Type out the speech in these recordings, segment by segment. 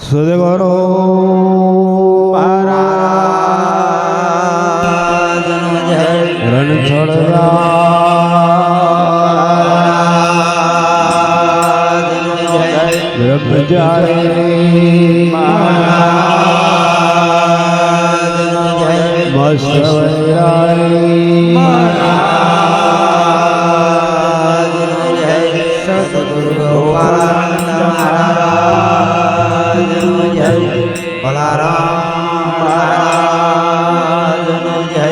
સદગુરુ મહારાજનો જય રણછોડરાજનો જય બ્રહ્મચારી મહારાજનો જય મસ્ત વૈરાગી મહારાજનો જય સદગુરુ ગોપાળાનંદ મહારાજનો જય બલારામ મહારાજનો જય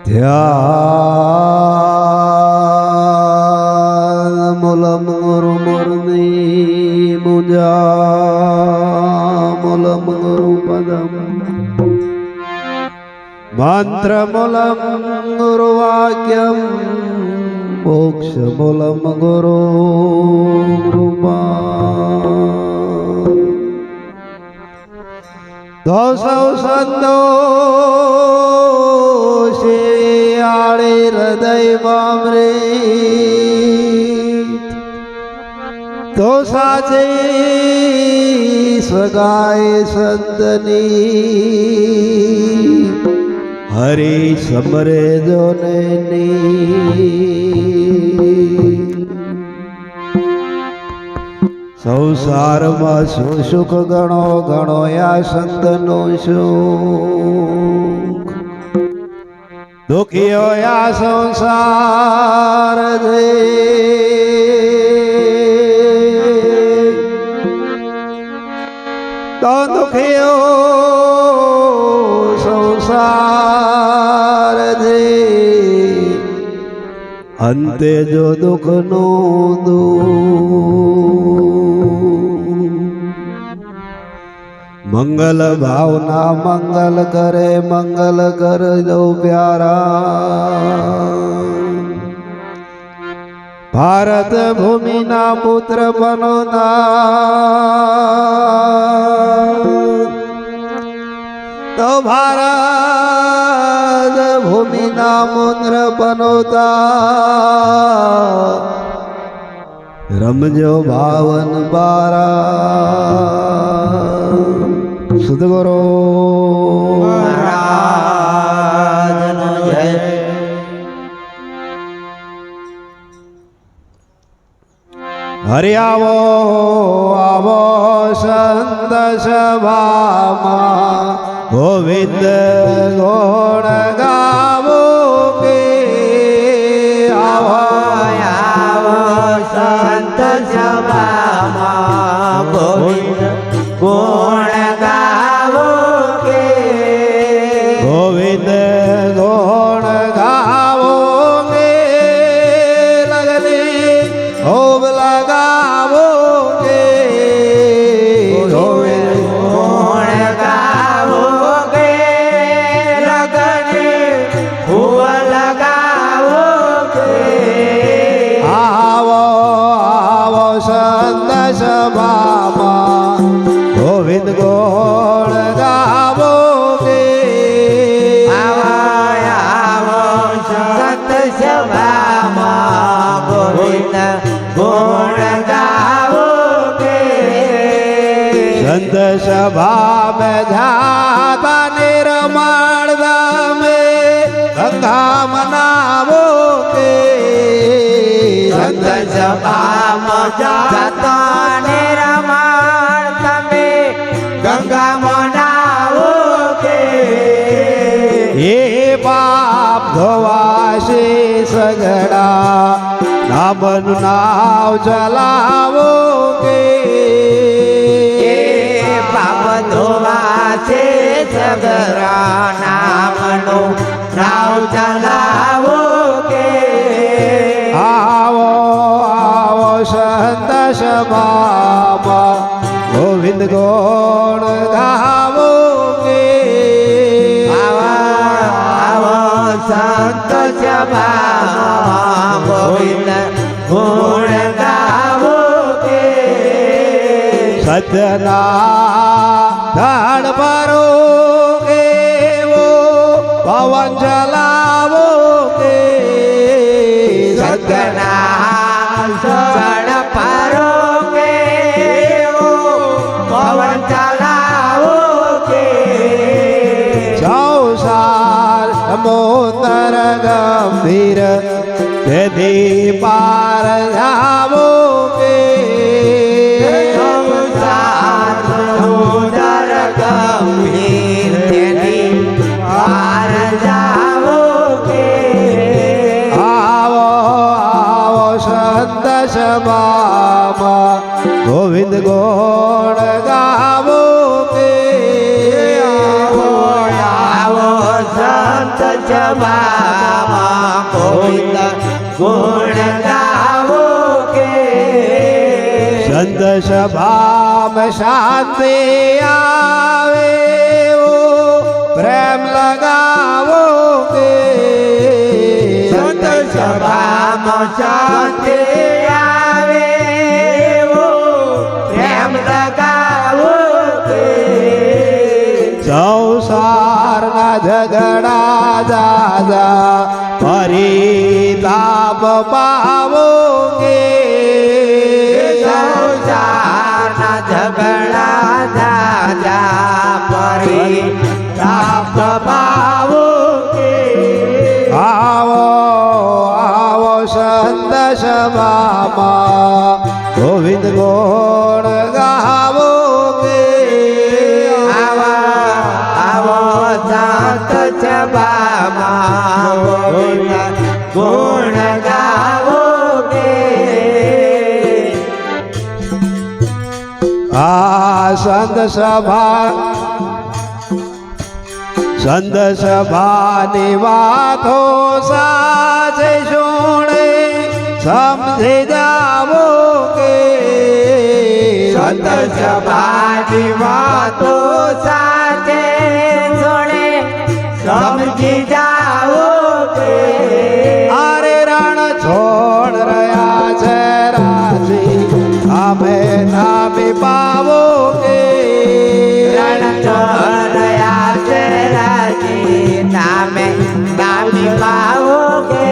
ધ્યાન મૂલમ ગુરુ મુરલી મુજા મૂલમ ગુરુ પદમ મંત્ર મૂલમ ગુરુ વાક્યમ મોક્ષ મૂલમ ગુરુ કૃપા દોષૌ સંતોષે આડે હૃદયમાં અમૃત તો સાચે સગાય સંતની હરિ સમરે જોને સંસારમાં શું સુખ ગણો ગણો યા સંતનો સુખ દુખીઓ યા સંસાર દે તો દુખીઓ સંસાર દે અંતે જો દુઃખનો મંગલ ભાવના મંગલ કરે મંગલ કરજો પ્યારા ભારત ભૂમિના પુત્ર બનોના તો ભારત ભૂમિના પુત્ર બનોતા રમજો ભાવન બારા સદગુરુ મહારાજનો જય હરિ આવો આવો સંત સભામાં ગોવિંદ ગુણ ગાવો કે આવો આવો સંત સભામાં ગોવિંદ ગુણ ગાવો કે ગોવિંદ ગુણ ગાવો કે લગની હોબ લગાવો કે ગોવિંદ ગુણ ગાવો કે લગને ખૂબ લગાવો કે આવો આવો સંત સભામાં ગોવિંદ ગુણ ગાવો કે આવો સંત સભામાં ગોવિંદ ગુણ ગાવો કે સંત સભા में जाता निर्मल में गंगा मनावो के સંત સભામાં જાતા નિરમાણ તમે ગંગા મનાવો કે ये पाप धोवाशे सगड़ा नामन नाव चलावो के એ પાપ ધોવા છે સગરા નામનો નાવ ચલાવો કે आवो आवो संत सभाમાં गोविंद गुण गावो के આવો સંત સભામાં ગોવિંદ ગુણ ગાવો કે સત્યના ધડ પરો કેવો પવન ચલાવો કે સગના સડ પરો કે પવન તેથી પાર જાવો કે સંસાર સમુદર ગંભીર તેથી પાર જાવો કે આવો આવો સંત સભામાં ગોવિંદ ગુણ ગાવો કે આવો આવો સંત સભામાં ગોવિંદ ગુણ ગાવો કે સંત સભામાં શાંતિ આવે એવો પ્રેમ લગાવો કે સંત સભામાં શાંતિ આવે એવો પ્રેમ લગાવો કે સંસારના ઝઘડા દાદા પરિતાપ પાવો કે સંસારના ઝઘડા દાદા પરિતાપ પાવો કે આવો આવો સંત સભામાં ગોવિંદ ગુણ ગાવો કે આવો સંત સભામાં ગોવિંદ ગુણ ગાવો કે આ સંત સભાની વાતો સાચે સુણે સમજી જાવો કે સંત સભાની વાતો સાચે સુણે સમજી જાઓ કે આરે રણ છોડ રહ્યા છે રાજી અમે નામી પાવો કે રણ ચોરયા છે રાજી નામે નામી પાવો કે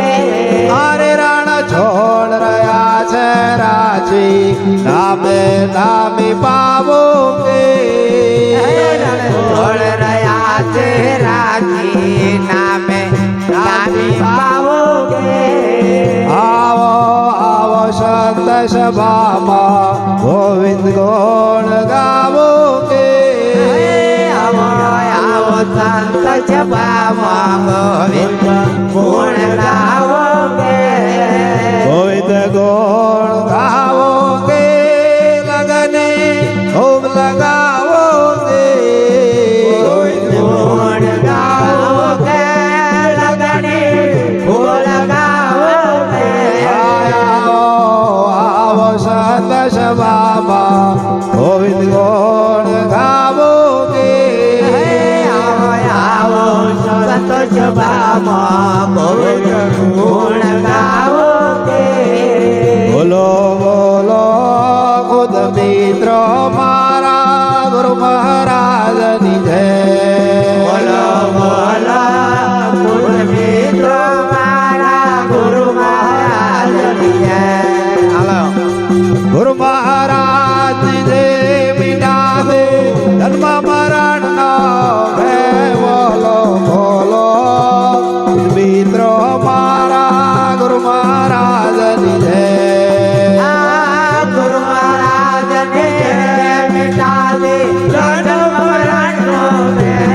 આરે રણ છોડ રહ્યા છે રાજી નામે નામી પાવો કે છોડ રહ્યા છે રાજી નામે નામી પાવો કે આવો આવો સંત સભામાં ગોવિંદ ગુણ ગાવો કે આવો આવો સંત સભામાં ગોવિંદ ગુણ ગાવો કે ગોવિંદ ગુણ ગાવો કે લગને ખૂબ લગાવો કે ગોવિંદ ગુણ ગાવો કે લગને ફૂલ ગાવો કે આવો આવો સંત સભામાં ગોવિંદ ગુણ ગાવો કે આવો આવો સંત સભામાં ગોવિંદ ગુણ ગાવો કે બોલો બોલો ખુદ મિત્રો મારા ગુરુ મહારાજની જય બોલો બોલો ગુરુ મિત્રો મારા ગુરુ મહારાજની જય હાલો ગુરુ મહારાજની જય મિટાવે જન્મ મરણનો ભય બોલો બોલો મિત્રો મારા ગુરુ મહારાજની જય ગુરુ મહારાજને મિટા દે જન્મ મરણનો ભય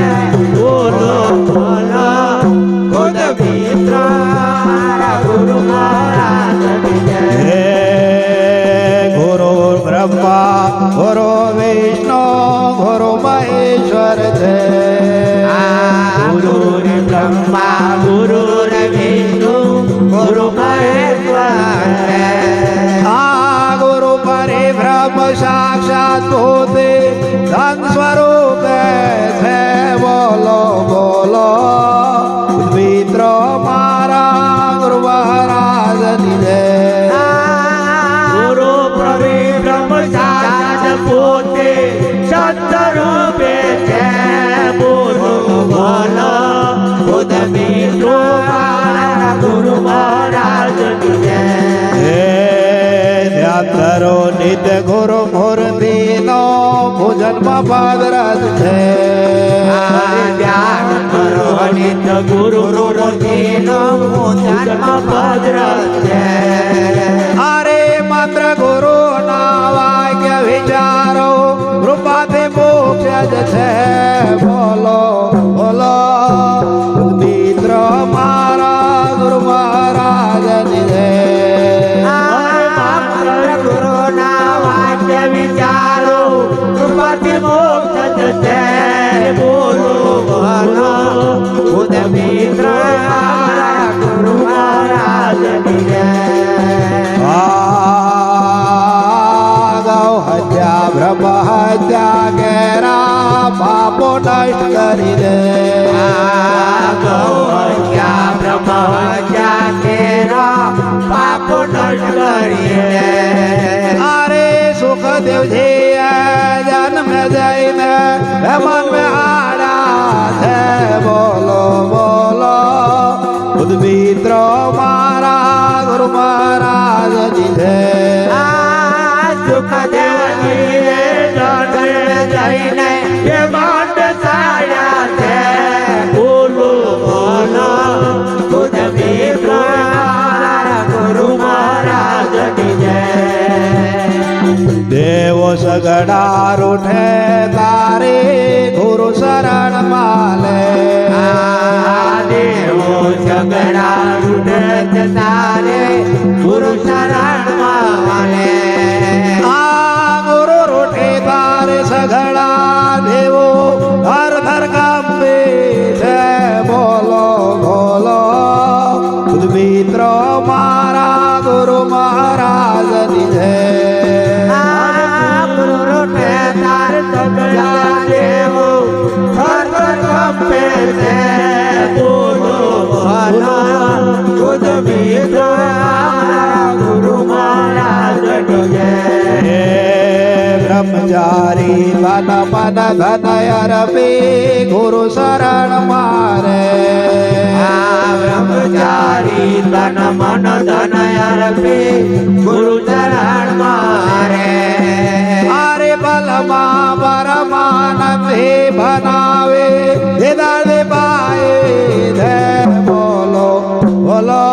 બોલો બોલો ખુદ મિત્રો મારા ગુરુ મહારાજની જય હે ગુરુ બ્રહ્મા ગુરુ વિષ્ણુ ગુરુ મહેશ્વર છે ગુરુ બ્રહ્મા ગુરુ વિષ્ણુ ગુરુ મહેશ્વર આ ગુરુ પરિબ્રહ્મ સાક્ષાત પોતે ધન સ્વરૂપ છે બોલો બોલો મિત્રો મારા ગુરુ મહારાજની જય ગુરુ પ્રવી બ્રહ્મ સાક્ષાત પોતે સત્યરૂપે છે બોલો બોલો ખુદ મિત્રો મારા ગુરુ મહારાજની જય હે ધ્યાન કરો નિત્ય ગુરુ મૂર્તિનો જન્મ ભદ્રજ છે ધ્યાન કરો નિત્ય ગુરુ મૂર્તિનો જન્મ ભદ્ર છે અરે માત્ર ગુરુ ના વાક્ય વિચારો કૃપાથી મોક્ષ જ છે બોલો બોલો મિત્ર મારા ગુરુ મહારાજ ને માત્ર ગુરુના વાક્ય વિચારો કૃપાથી મોક્ષ છે બોલો બોલો ખુદ મિત્ર મારા ગુરુ મહારાજની જય ગૌ હત્યા બ્રહ્મ હત્યા કેરા પાપો નષ્ટ કરી દે ગૌ હત્યા બ્રહ્મ હત્યા કેરા પાપો નષ્ટ કરી દે અરે સુખદેવજી જન્મ જઈને મન में आड़ा છે બોલો બોલો ખુદ મિત્ર મારા ગુરુ મહારાજ જી છે સુખદેવજીએ જન્મ જઈને એ માંડ સાયા છે બોલો બોલો ખુદ મિત્ર મારા ગુરુ મહારાજની જય દેવો સગડા રૂઠે તારે ગુરુ શરણ માલે દેવો ઝગડા રૂઢ તારે ગુરુ શરણ માલે આ ગુરુ રૂઠે તારે સગડા દેવો હર ધર કાપે છે બોલો બોલો ખુદ મિત્ર મારા ગુરુ મહારાજ ની છે ગુરુ રૂઠે તાર સગડા દેવો હર હર કંપે છે બોલો બોલો ખુદ મિત્ર મારા ગુરુ મહારાજની જય બ્રહ્મચારી મન મન ધનય રપે ગુરુ શરણ મારે બ્રહ્મચારી તન મન ધન અર્પે ગુરુ ચરણ મારે અરે બલમાં પરમાનંદ હે બનાવે દે પાએ ધે બોલો બોલો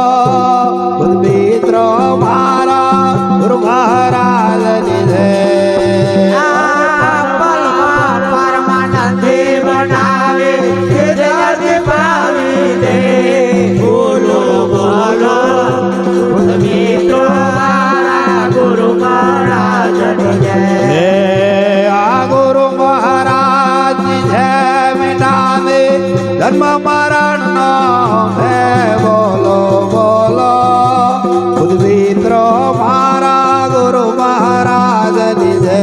ખુદ મિત્ર મારા ગુરુ મહારાજ ની છે પરમાનંદે બનાવે જગત પાવી દે બોલો બોલો ખુદ મિત્ર મારા ગુરુ મહારાજની જય આ ગુરુ મહારાજ ની છે મિટાને જન્મ મરણ નો હે બોલો બોલો ખુદ મિત્ર મારા ગુરુ મહારાજ ની છે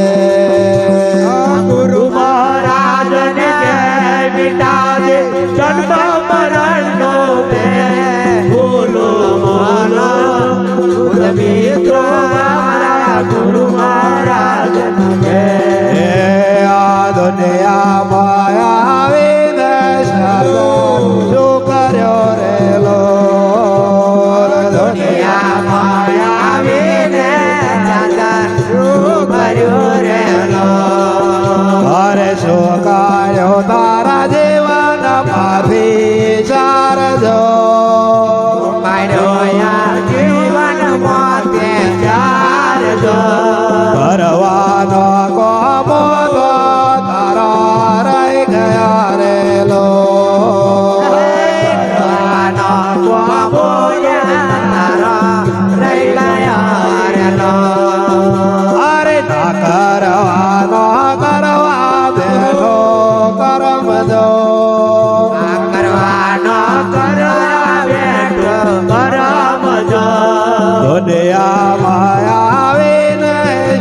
ગુરુ મહારાજને જય મિટા દે જન્મ મરણ નો બે બોલો બોલો ખુદ મિત્ર મારા ગુરુ મહારાજની જય આ દુનિયા માયા વેદશાલો શું કર્યો રે લો દુનિયા માયા આવીને ચાંદન શું કર્યું રે લો અરે શું કર્યો તારા જીવન માંથી ચારજો માર્યો યા જીવન મોતે ચારજો કરવાનો કોમો તો તારા રહી ગયા રે લો અરે ના કરવાનો કરવા બેઠો કરમ જો દુનિયા માયા આવીને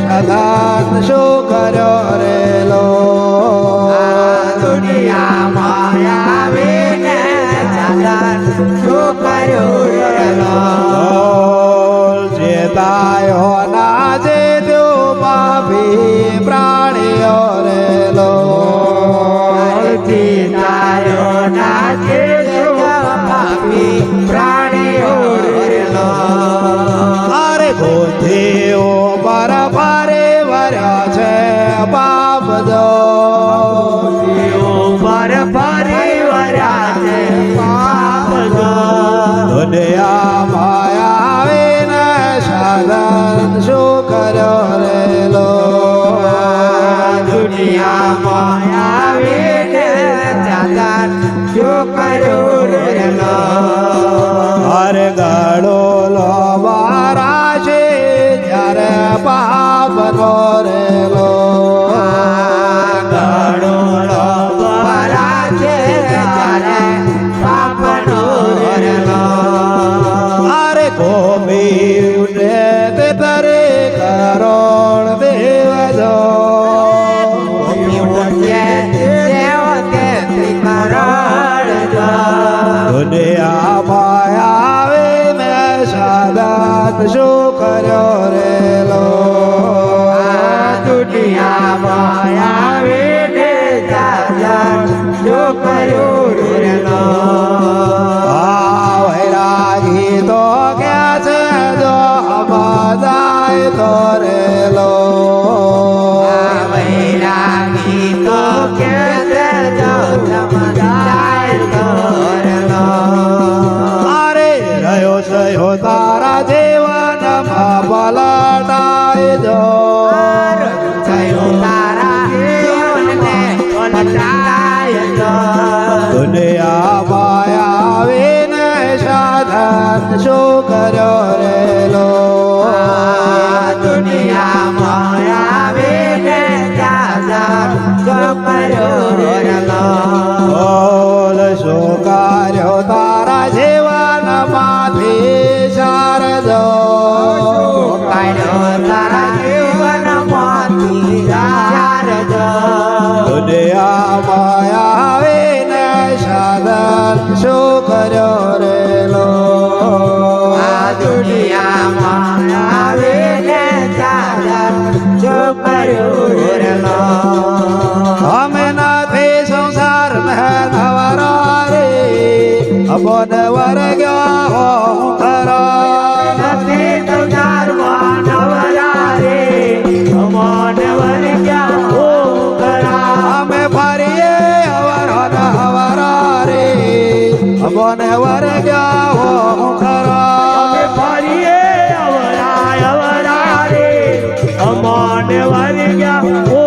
સદાન શું કર્યો રે લો ચેતાયો ના જે દો માફી પ્રાણીઓ રે લો અરે ગોધીઓ પર ભારે વર્યા છે બા આપજો ઉપર ફરી વર્યા છે પાપ જો દુનિયામાં આવીને સાધન શું કર્યો રેલો દુનિયામાં આવીને ચાદર શું કર્યું રેલો અરે ગળો લોબારા છે જ્યારે પાપનો રેલો ગળો લોબરા છે ત્યારે પાપનો રેલો અરે ગોમી ઉઠે તે તરે કરોડ દેવજો દુનિયામાં આવીને સાધન શું કર્યો રેલો દુનિયામાં આવીને ચાદર શું કર્યું રેલો વૈરાગી તો ક્યાં છે જો જાય તો રેલો વૈરાગી તો કે જો સમજાય તો રેલો અરે રહ્યો સહ્યો તારા જીવનમાં પલટાય જો થયું તારા જીવનને પલટાય જો દુનિયામાં આવીને સાધન શું કર્યો રેલો દુનિયામાં આવીને ચાદર શું કર્યું રેલો બોલ શું કર્યો તારા જીવનમાંથી સારજો કાઢ્યો તારા જીવનમાંથી ચારજો દુનિયામાં આવીને સાધન શું કર્યો રેલો આ દુનિયામાં આવીને ચાદર શું કર્યું રેલો અમે નથી સંસાર નવરા રે અબોન વર્ગ્યા હો ખરા નથી સંસારમાં નવરા રે અમોન વર્ગ્યા હો ખરા અમે ફરીએ હવરા રે અબોન વર્ગ્યા હો ખરા ફરીએ અવરા રે અમોન વર્ગ્યા હો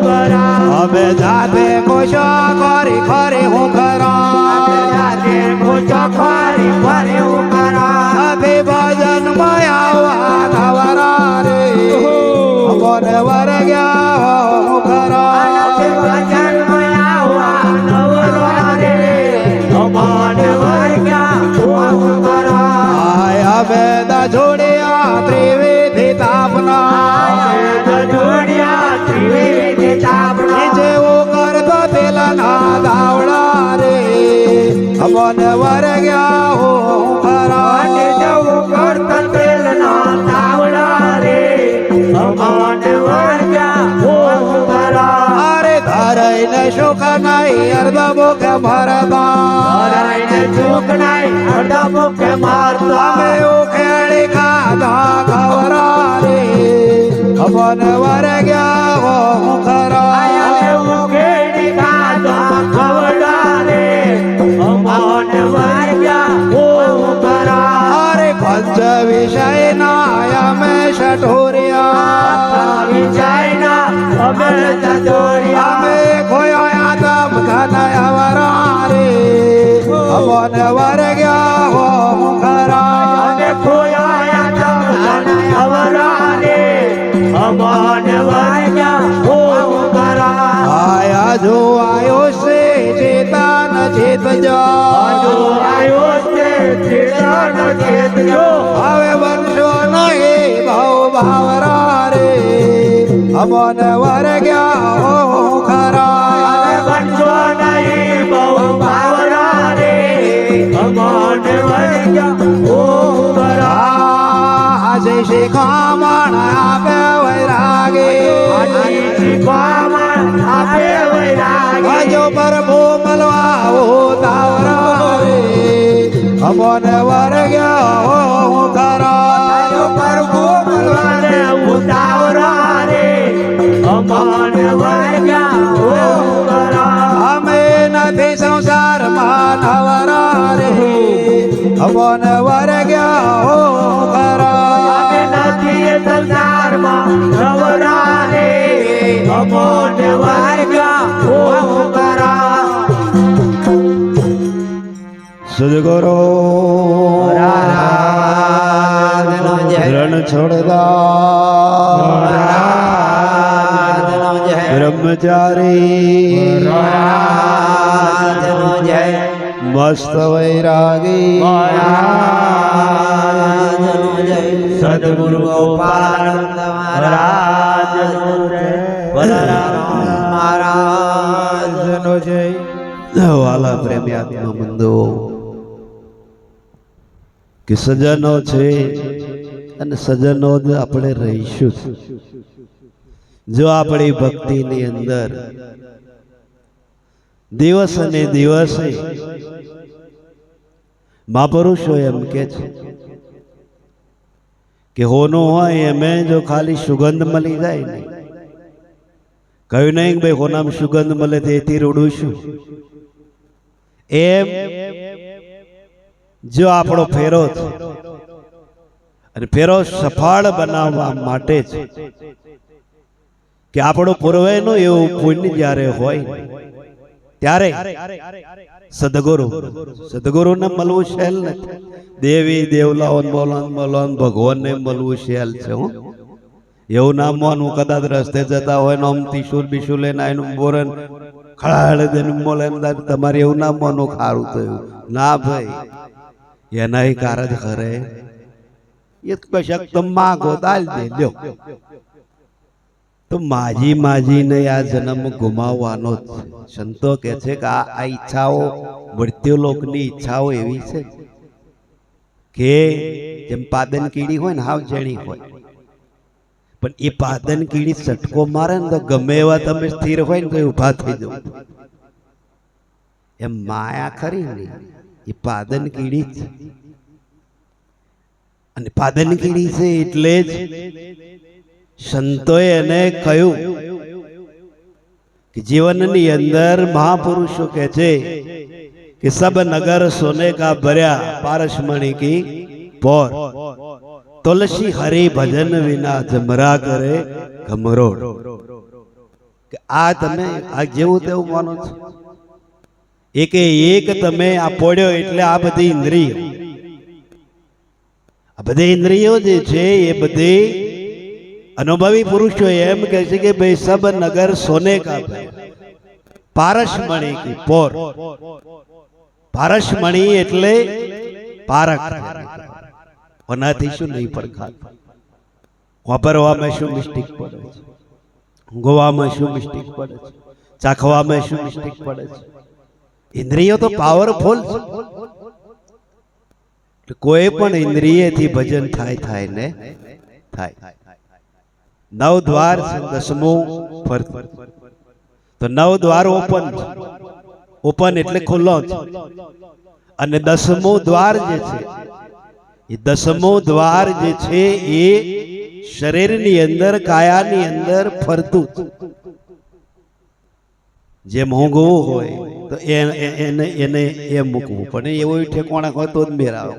ખરા અમે જાતે કોશો કરી ખરી હું ખરા જાતે ખોજો ખરી ફરી હું ખરા અભિ ભજન માયા નવરા રે અબોન વર્ગ્યા હો ખરા ભજન મયા નવરા રે અમોન વર્ગ્યા હો ખરા આયા વેદ જોડ્યા ત્રિવિધિ તાપના જોડિયા ત્રિવેદી તાપણા જેવો કરતો પેલા દાવડા રે અમન વર્ગ્યા હો ખરા જવું કરતા તેલના તાવડા રે અમોન વર્ગ્યા હો ખરા અરે ધરઈને સુખ નહીં અર્ધ મુખ ભરતા હરાઈને ચૂકનાય અડધા મુખે મારતા અમે ઉખેડી ખાધા ખવરા રે અમન વર્ગ્યા હો ખરા આયા ઉકેડી ખાધા ખવડા રે અમોન વર્ગ્યા હો ખરા અરે પંચ વિષય ના અમે સઠોરિયા વિજયના અમે ચતોરિયા અમે ખોયા તમ ધન અવરા રે અમન વર્ગ્યા હો ખરા અમે ખોયા તમ અવરા રે અમોન વર્ગ્યા હો ખરા આયા જો આયો છે ચેતન ચેતજો આયો છે ચેતન ચેતજો હવે બનશો નહીં ભાવ ભાવરા રે અમન વર્ગ્યા હો ખરા બનશો નહીં બહુ ભાવરા રે અમોન વર્ગ્યા હો ખરા આજે શિખામણ આપે વૈરાગે શીખવામાં આપે વૈરાગી ભજો પ્રભુ મળવા હો તાવરા રે અમન વર્ગ્યા હો ખરા પ્રભુ મળવાને ઉતાવરા રે અમોન વર્ગ્યા ઓગરા અમે નથી સંસારમાં નવરા રે અમોન વર્ગ્યા હો ખરા અમે નથી સંસારમાં નવરા રે અમોન વર્ગ્યા ઓગરા સદગુરુ રાધનો જય રણ છોડદા રાધનો જય બ્રહ્મચારી રાધનો જય મસ્ત વૈરાગી રાધનો જય સદગુરુ ગોપાળાનંદ મહારાજનો જય બલરામ મહારાજનો જય વાલા પ્રેમી આત્મા બંધો કે સજનો છે અને સજનો જ આપણે રહીશું જો આપણી ભક્તિની અંદર દિવસ અને દિવસે મહાપુરુષો એમ કે છે કે હોનું હોય એમે જો ખાલી સુગંધ મળી જાય ને કહ્યું નહીં કે ભાઈ હોનામાં સુગંધ મળે તેથી રૂડું શું એમ જો આપણો ફેરો છે અને ફેરો સફળ બનાવવા માટે જ કે આપણું પૂર્વેનું એવું પુણ્ય જ્યારે હોય ત્યારે સદગુરુને મળવું સહેલ નથી દેવી દેવલાઓ બોલવાનું ભગવાનને મળવું સહેલ છે હું એવું ના મોનું કદાચ રસ્તે જતા હોય ને આમ ત્રિશુલ બિશુલ લઈને આવીને બોરે ખડાડ દઈને બોલે તમારે એવું ના મોનું ખારું થયું ના ભાઈ એના કાર જ ખરે એ કશક તમે માગો દાલ દે લ્યો તો માજીને આ જન્મ ગુમાવવાનો જ સંતો કે છે કે આ ઈચ્છાઓ મૃત્યુલોકની ઈચ્છાઓ એવી છે કે જેમ પાદન કીડી હોય ને હાવ જણી હોય પણ એ પાદન કીડી સટકો મારે ને તો ગમે એવા તમે સ્થિર હોય ને તો ઉભા થઈ જવું એમ માયા ખરી ને એ પાદન કીડી છે અને પાદન કીડી છે એટલે જ સંતોએ એને કહ્યું કે જીવનની અંદર મહાપુરુષો કહે છે કે સબ નગર સોને કા ભર્યા પારસમણી કી પોર તુલસી હરિ ભજન વિના જમરા કરે ગમરોડ કે આ તમે આ જેવું તેવું માનો છો એકે એક તમે આ પોડ્યો એટલે આ બધી ઇન્દ્રિયો જે છે એ બધી અનુભવી પુરુષો એમ કહે છે કે ભાઈ સબ નગર સોને કા પારસમણી કી પોર પારસમણી એટલે પારક ઓનાથી શું નહીં પડખાત વાપરવામાં શું મિસ્ટેક પડે છે ઊંઘવામાં શું મિસ્ટેક પડે છે ચાખવામાં શું મિસ્ટેક પડે છે ઇન્દ્રિયો તો પાવરફુલ છે કોઈ પણ ઇન્દ્રિયથી ભજન થાય ને થાય નવ દ્વાર દસમું ફરતું તો નવ દ્વાર ઓપન એટલે ખુલ્લો છે અને દસમું દ્વાર જે છે એ દસમું દ્વાર જે છે એ શરીરની અંદર કાયાની અંદર ફરતું જેમ ઊંઘવું હોય તો એને એમ મૂકવું પણ એવું ઠેકોણા હોય તો જ મેરાવે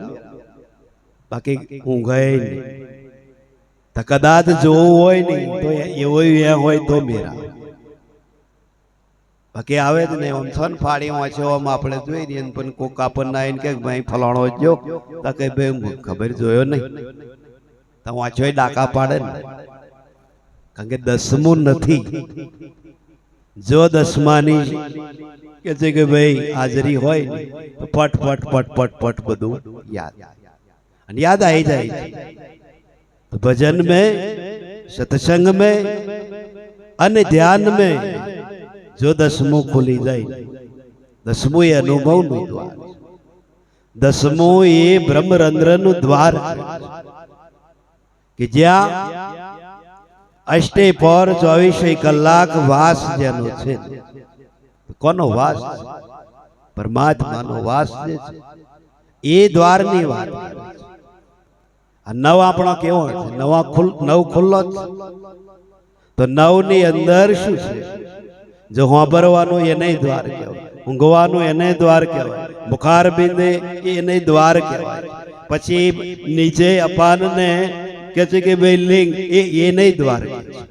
બાકી ઊંઘાય નહીં તો કદાચ જોવું હોય નહીં તો એવું હોય તો મેરાવે બાકી આવે જ નહીં આમ છન ફાડી વાંચો આમ આપણે જોઈ રહીએ પણ કોક આપણને આવીને કે ભાઈ ફલાણો જો તો કે ભાઈ ખબર જોયો નહીં તો વાંચો ડાકા પાડે ને કારણ કે દસમું નથી જો દસમાની કે છે કે ભાઈ હાજરી હોય ને તો પટ પટ પટ પટ પટ બધું યાદ અને યાદ આવી જાય તો ભજન में सत्संग में અને ધ્યાન में જો દસમું ખુલી જાય દસમું એ અનુભવનું દ્વાર દસમું એ બ્રહ્મરંધ્રનું દ્વાર કે જ્યાં અષ્ટે પર 24 કલાક વાસ જેનો છે કોનો વાસ પરમાત્માનો વાસ જે છે એ દ્વારની વાત આ નવ આપણો કેવો છે નવ ખુલ્લો તો નવની અંદર શું છે? જો હોંભરવાનું એને દ્વાર કહેવાય, ઊંઘવાનું એને દ્વાર કહેવાય, બુખાર બિંદે એને દ્વાર કહેવાય. પછી નીચે અપાનને કે છે કે ભાઈ લિંગ એને દ્વાર કહે છે.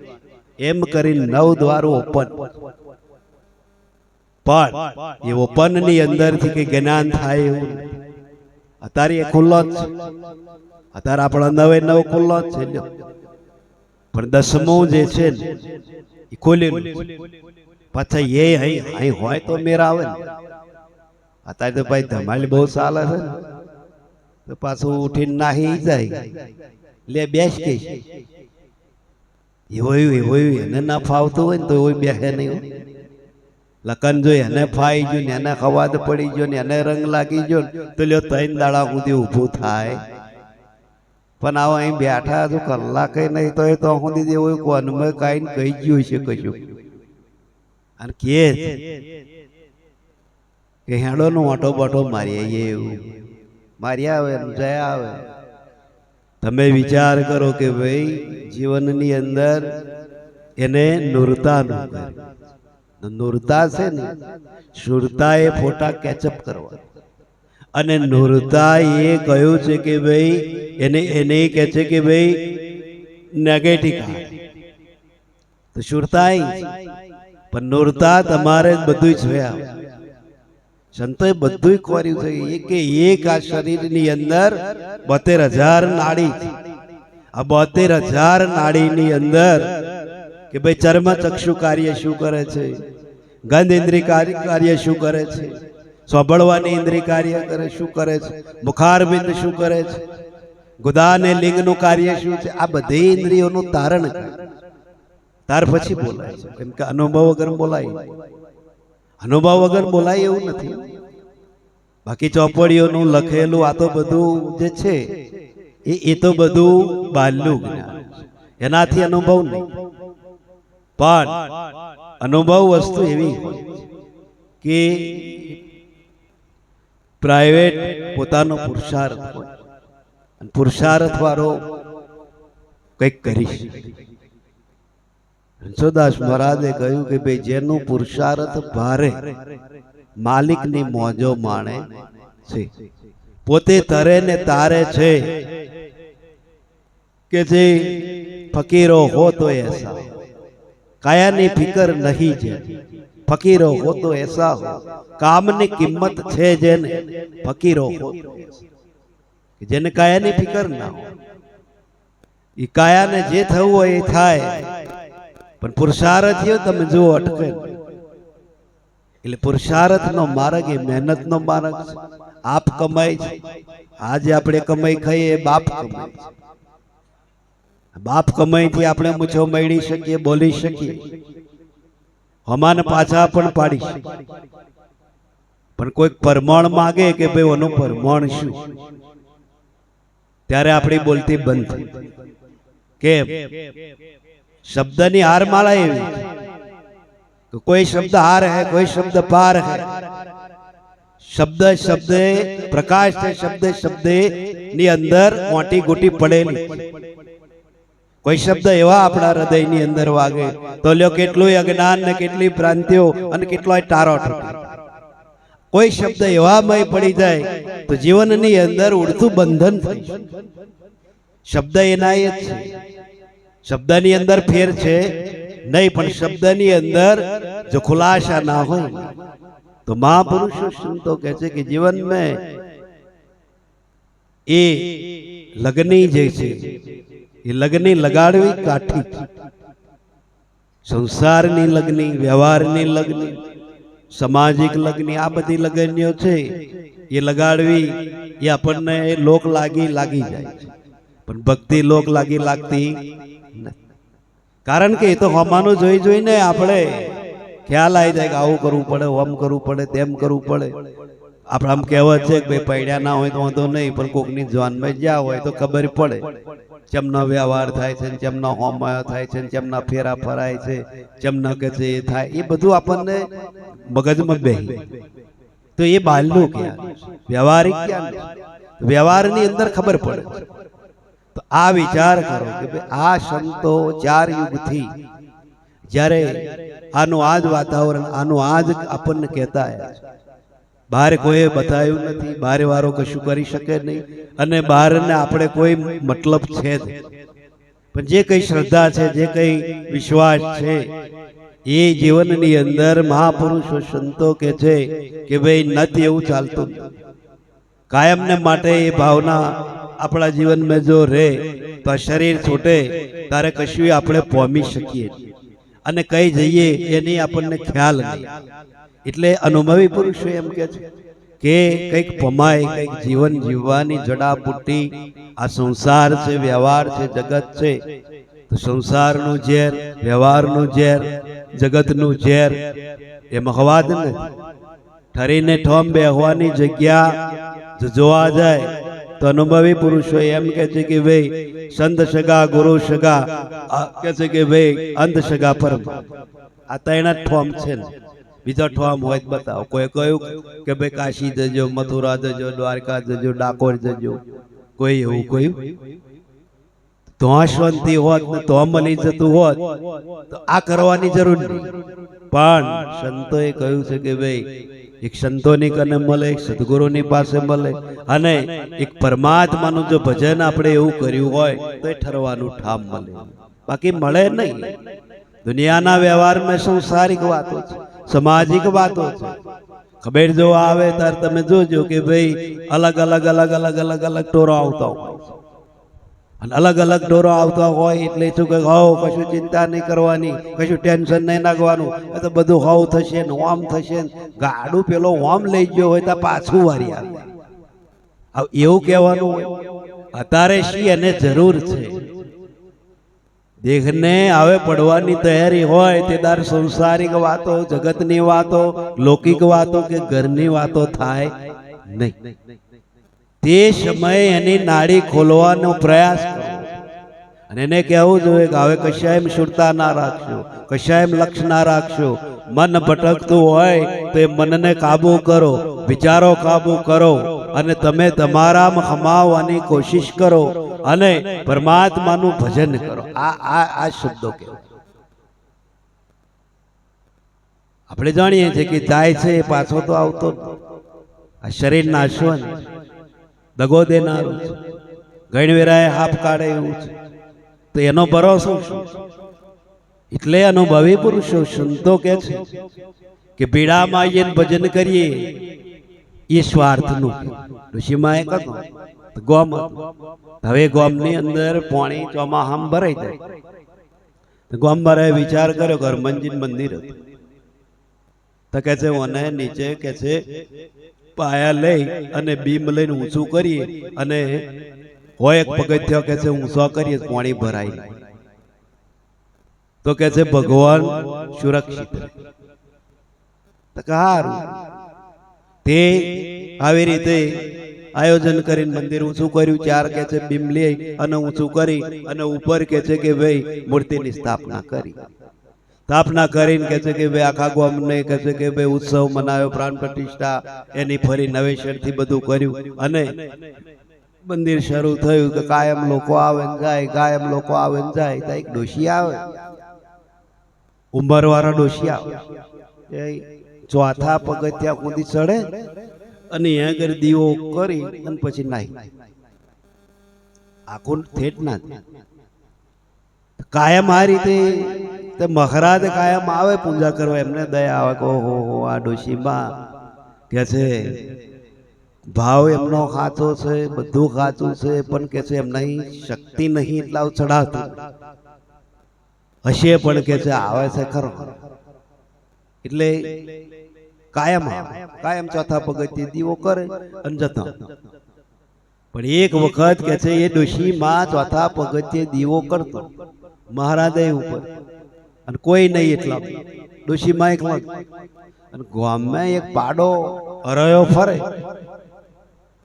એમ કરી 9 દ્વારો ઓપન. પણ એ ઓપન ની અંદરથી કે જ્ઞાન થાય એવું અત્યારે એ ખુલ્લો જ છે. અત્યારે આપણા 9 ખુલ્લો જ છે. પણ 10મું જે છે ને એ ખોલેલું છે. પાછા એ અહીં હોય તો મેરા આવે ને. અત્યારે તો ભાઈ ધમાલી બહુ ચાલે છે ને, તો પાછું ઉઠીને નાહી જાય લે બેસ કે એવું એને ના ફાવતું હોય ને તો એવું બેસે નહીં. લખન જો એને ફાઈ ગયું ને એને ખવાદ પડી ગયો ને એને રંગ લાગી ગયો ને તો લ્યો 3 દાડા સુધી ઊભું થાય. પણ આવો અહીં બેઠા જો કલાકે નહીં તો એ તો સુધી એવું કોનમાં કાંઈ કહી ગયું છે કશું. અને કે હેડો નો ઓટો બોટો મારી આવીએ, એવું મારી આવે જયા આવે. તમે વિચાર કરો કે ભાઈ જીવનની અંદર એને નુરતા નું નુરતા છે ને, સુરતા એ ફોટા કેચઅપ કરવા, અને નુરતા એ કહ્યું છે કે ભાઈ એને કહે છે કે ભાઈ નેગેટિવ. તો સુરતા પણ નુરતા તમારે બધું જોયા. સંતોએ બધું કર્યું છે કે એક આ શરીરની અંદર 72,000 નાડી છે. આ 72,000 નાડીની અંદર કે ભાઈ ચર્મ ચક્ષુ કાર્ય શું કરે છે, ગંધ ઇન્દ્રિય કાર્ય શું કરે છે, સાંભળવાની ઇન્દ્રિય કાર્ય કરે શું કરે છે, મુખાર બિંદ શું કરે છે, ગુદા અને લિંગનું કાર્ય શું છે. આ બધી ઇન્દ્રિયોનું તારણ તાર પછી બોલાય છે. કેમ કે અનુભવ વગર બોલાય, અનુભવ વગર બોલાય એવું નથી. બાકી ચોપડીઓનું લખેલું આ તો બધું જે છે એ તો બધું બાલ્યું જ્ઞાન, એનાથી અનુભવ નહીં. પણ અનુભવ વસ્તુ એવી કે પ્રાઇવેટ પોતાનો પુરુષાર્થ હોય, અને પુરુષાર્થ વાળો કંઈક કરી શકે. રણછોડદાસ મહારાજે કહ્યું કે ભાઈ જેનું પુરુષાર્થ ભારે માલિકની મોજો માણે છે, પોતે તરે ને તારે છે, કે જે ફકીરો હો તો એસા કાયાની ફિકર નહીં છે, ફકીરો હો તો એસા હો, કામની કિંમત છે જેને ફકીરો હો તો જેને કાયાની ફિકર ના હોય, એ કાયાને જે થવું હોય એ થાય. પણ પુરુષાર્થીઓ તમે જુઓ અટકે. એટલે પુરુષાર્થનો માર્ગ એ મહેનતનો માર્ગ છે. આપ કમાય છે, આજે આપણે કમાઈ ખાઈએ, બાપ કમાય છે. બાપ કમાઈથી આપણે મૂછો મેળવી શકીએ, બોલી શકીએ, હમાને પાછા પણ પાડી શકીએ. પણ કોઈક પરમાણ માગે કે ભાઈ એનું પરમાણ શું, ત્યારે આપણી બોલતી બંધ થઈ. કેમ? શબ્દની હારમાળા એવી કે કોઈ શબ્દ હાર હે, કોઈ શબ્દ પાર હે. શબ્દ શબ્દ પ્રકાશ છે, શબ્દ શબ્દ ની અંદર મોટી ગોટી પડેલી. કોઈ શબ્દ એવા આપણા હૃદયની અંદર વાગે તો લ્યો કેટલું અજ્ઞાન ને કેટલી ભ્રાંતિઓ અને કેટલોય ટારો તૂટે. કોઈ શબ્દ એવામય પડી જાય તો જીવનની અંદર ઉડતું બંધન થઈ. શબ્દ એના જ છે, શબ્દની અંદર ફેર છે નહીં, પણ શબ્દની અંદર જો ખુલાસા ના હોય તો મહાપુરુષો સંતો કહે છે કે જીવન में એ લગની જે છે એ લગની લગાડવી કાઠી. સંસારની લગની, વ્યવહારની લગની, સામાજિક લગની, આ બધી લગનીઓ છે એ લગાડવી એ આપણને લોક લાગી જાય છે. પણ ભક્તિ લોક લાગતી નથી. કારણ કે એ તો હમાનું જોઈ જોઈને આપણે ખ્યાલ આવી જાય કે આવું કરવું પડે, આમ કરવું પડે, તેમ કરવું પડે. આપણે આમ કહેવત છે કે ભાઈ પૈડ્યા ના હોય તો વાંધો નહીં, પણ કોકની જાનમાં જ્યાં હોય તો ખબર પડે ચેમનો વ્યવહાર થાય છે, ચેમનો હોમાયો થાય છે, ચેમના ફેરા ફરાય છે, ચેમનો કે છે એ થાય. એ બધું આપણને મગજમાં બેહી. તો એ બાલનું જ્ઞાન, વ્યવહારિક જ્ઞાન. વ્યવહારની અંદર ખબર પડે. તો આ વિચાર કરો કે ભાઈ આ સંતો 4 યુગથી જ્યારે આનું આ જ વાતાવરણ, આનું આ જ આપણને કહેતા આવ્યા છે. બહાર કોઈએ બતાવ્યું નથી, બહાર વાળો કશું કરી શકે નહીં, અને બહારને આપણે કોઈ મતલબ છે જ. પણ જે કંઈ શ્રદ્ધા છે, જે કંઈ વિશ્વાસ છે, એ જીવનની અંદર મહાપુરુષો સંતો કે છે કે ભાઈ નથી એવું ચાલતું. કાયમને માટે એ ભાવના આપણા જીવનમાં જો રહે તો આ શરીર છૂટે ત્યારે કશું આપણે પોમી શકીએ અને કઈ જઈએ એની આપણને ખ્યાલ નહીં. એટલે અનુભવી પુરુષો એમ કે છે કે કંઈક પમાય, કંઈક જીવન જીવવાની જડાબુટ્ટી આ સંસાર છે, વ્યવહાર છે, જગત છે. તો સંસારનું ઝેર, વ્યવહારનું ઝેર, જગતનું ઝેર એમાં હવા જ નથી. ઠરીને ઠોમ બેહવાની જગ્યા જોવા જાય તો અનુભવી પુરુષો એમ કે છે કે ભાઈ સંત સગા, ગુરુ સગા, કે છે કે ભાઈ અંત સગા પરમ. આ ત્રણ જ ઠોમ છે ને, બીજો ઠોમ હોય બતાવો. કોઈ કહ્યું કે ભાઈ કાશી જજો, મથુરા જજો, દ્વારકા જજો, ડાકોર જજો, કોઈ એવું કહ્યું? તો શાંતિ હોત ને તો મળી જતું હોત તો આ કરવાની જરૂર નહીં. પણ સંતોએ કહ્યું છે કે ભાઈ એક સંતોની કને મળે, એક સદગુરુની પાસે મળે, અને એક પરમાત્માનું જો ભજન આપણે એવું કર્યું હોય તો એ ઠરવાનું ઠામ મળે, બાકી મળે નહીં. દુનિયાના વ્યવહારમાં સંસારિક વાતો છે, સામાજિક વાતો છે. ખબર જો આવે ત્યારે તમે જોજો કે ભાઈ અલગ અલગ અલગ અલગ અલગ અલગ ટોરો આવતા હોય, અને અલગ અલગ ડોરો આવતા હોય એટલે શું કે હવ કશું ચિંતા નહીં કરવાની, કશું ટેન્શન નહીં નાખવાનું, એ તો બધું હવ થશે ને ઓમ થશે ને. ગાડું પેલો ઓમ લઈ ગયો હોય તો પાછું વારી આવે, એવું કહેવાનું હોય. અત્યારે શી એને જરૂર છે? દેખને હવે પડવાની તૈયારી હોય તે દાર સંસારિક વાતો, જગતની વાતો, લૌકિક વાતો કે ઘરની વાતો થાય નહીં. તે સમયે એની નાડી ખોલવાનો પ્રયાસ કરો અને એને કહેવું જોઈએ કે હવે કશાયમ સુરતા ના રાખશો, કશાયમ લક્ષ ના રાખશો. મન ભટકતું હોય તો એ મનને કાબુ કરો, વિચારો કાબુ કરો, અને તમે તમારામાં હમાવવાની કોશિશ કરો અને પરમાત્માનું ભજન કરો. આ શબ્દો કહેવાય. આપણે જાણીએ છીએ કે જાય છે એ પાછો તો આવતો. આ શરીર નાશવન દગો દેનારું છે, ઘણી વેરાએ હાફ કાઢે એવું છે. તો એનો ભરોસો શું? એટલે અનુભવી પુરુષો સંતો કે છે કે પીડામાં આવીને ભજન કરીએ એ સ્વાર્થનું. ઋષિમાએ કહ્યું ગોમ, હવે ગોમની અંદર પાણી ચોમાહામ ભરાઈ જાય. ગોમ ભરાય વિચાર કર્યો કે હનુમાનજી મંદિર હતું. તો કે છે મને નીચે કે છે પાયા લઈ અને બીમ લઈને ઊંચું કરીએ અને હોય એક પગથિયો કે છે ઊંચો કરીએ પાણી ભરાય. તો કે છે ભગવાન સુરક્ષિત. સારું, તે આવી રીતે આયોજન કરીને મંદિર ઊંચું કર્યું. ચાર કે છે બીમ લઈ અને ઊંચું કરી અને ઉપર કે છે કે ભાઈ મૂર્તિની સ્થાપના કરી. સ્થાપના કરીને કે છે કે ભાઈ આખા ગામને કે છે કે ભાઈ ઉત્સવ મનાવ્યો, પ્રાણ પ્રતિષ્ઠા એની ફરી નવેસરથી બધું કર્યું. અને મંદિર શરૂ થયું કે કાયમ લોકો આવે ને જાય, કાયમ લોકો આવે ને જાય. તો એક ડોશી આવે, ઉંમરવાળા ડોશી આવે, એ ચોથા પગથિયા સુધી ચડે અને અહીંયા આગળ દીવો કરી અને પછી નાહી. આખું થેટ ના કાયમ આ રીતે મહારાજ કાયમ આવે પૂજા કરવા. એમને દયા આવે કે ઓહો આ ડોશીમાં કે છે ભાવ એમનો ખાચો છે, બધું ખાચું છે, પણ કે છે એમની શક્તિ નહીં એટલા ચડાવતું હશે, પણ કે છે આવે છે ખરો. એટલે કાયમ કાયમ ચોથા પગથિયે દીવો કરે અને જતો. પણ એક વખત કે છે એ ડોશીમાં ચોથા પગથિયે દીવો કરતો મહારાજ ઉપર, અને કોઈ નહીં એટલા ડોશીમાં એકલા. અને ગામમાં એક પાડો અરયો ફરે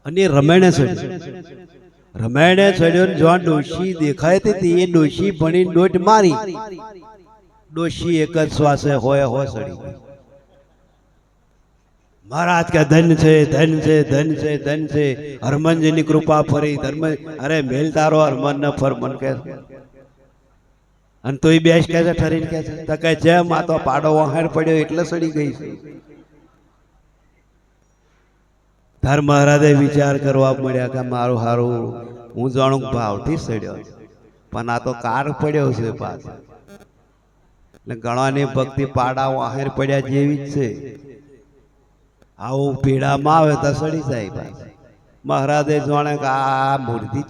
અને એ રમેણે ચડ્યો. રમેણે ચડ્યો ને જ્યાં ડોશી દેખાય હતી એ ડોશી ભણી દોટ મારી. ડોશી એક જ શ્વાસે હોય સડી. મહારાજ કે ધન છે, ધન છે, ધન છે, ધન છે, હનુમાનજીની કૃપા ફરી ધર્મ. અરે મેલ તારો હનુમાન ન ફર મન કે અને તોય બેસ કે છે ઠરીને કે છે તો કે જેમ આ તો પાડો વહાર પડ્યો એટલે સડી ગઈ છે. તાર મહારાજે વિચાર કરવા મળ્યા કે મારું હારું હું જાણું ભાવથી સડ્યો પણ આ તો કાર પડ્યો છે પાછો. એટલે ગણાની ભક્તિ પાડા વહાર પડ્યા જેવી જ છે. આવું પીડામાં આવે તો સડી જાય પાછું. મહારાજે જાણે કે આ મૂર્તિ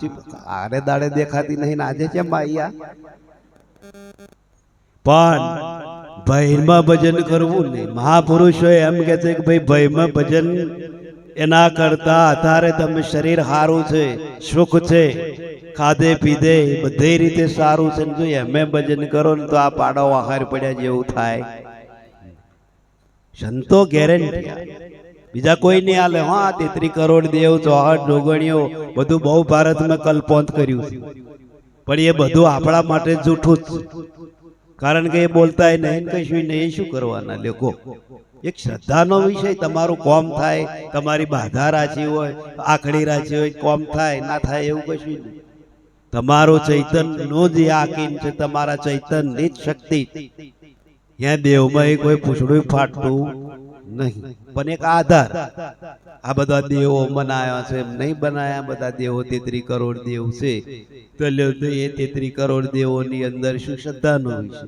આડે દાડે દેખાતી નહીં ને આજે કેમ આયા. પણ ભયમાં ભજન કરવું નહીં. મહાપુરુષો એમ કે છે કે ભાઈ ભયમાં ભજન એના કરતા અત્યારે તમે શરીર સારું છે, સુખ છે, ખાધે પીધે બધી રીતે સારું છે, જો એમે ભજન કરો ને તો આ પાડો આહાર પડ્યા જેવું થાય. સંતો ગેરંટી બીજા કોઈ નહીં હાલે. હા 33 કરોડ દેવ 64 જોગણીઓ બધું બહુ ભારતમાં કલ્પોંત કર્યું છે, પણ એ બધું આપણા માટે જૂઠું જ છે. કારણ કે એ બોલતાય નહીં કશું નહીં. શું કરવાના લોકો? એક શ્રદ્ધાનો વિષય. તમારું કોમ થાય, તમારી બાધા રાચી હોય, આખડી રાચી હોય, કોમ થાય ના થાય એવું કશું નહીં. તમારું ચૈતન્યનું જ આકીન છે, તમારા ચૈતન્યની જ શક્તિ. ત્યાં દેવમાં કોઈ પૂછડું ફાટતું નહીં, પણ એક આધાર. આ બધા દેવો બનાવ્યા છે એમ નહીં બનાયા. બધા દેવો 33 કરોડ દેવ છે તો એ 33 કરોડ દેવોની અંદર શું શ્રદ્ધાનો વિષય?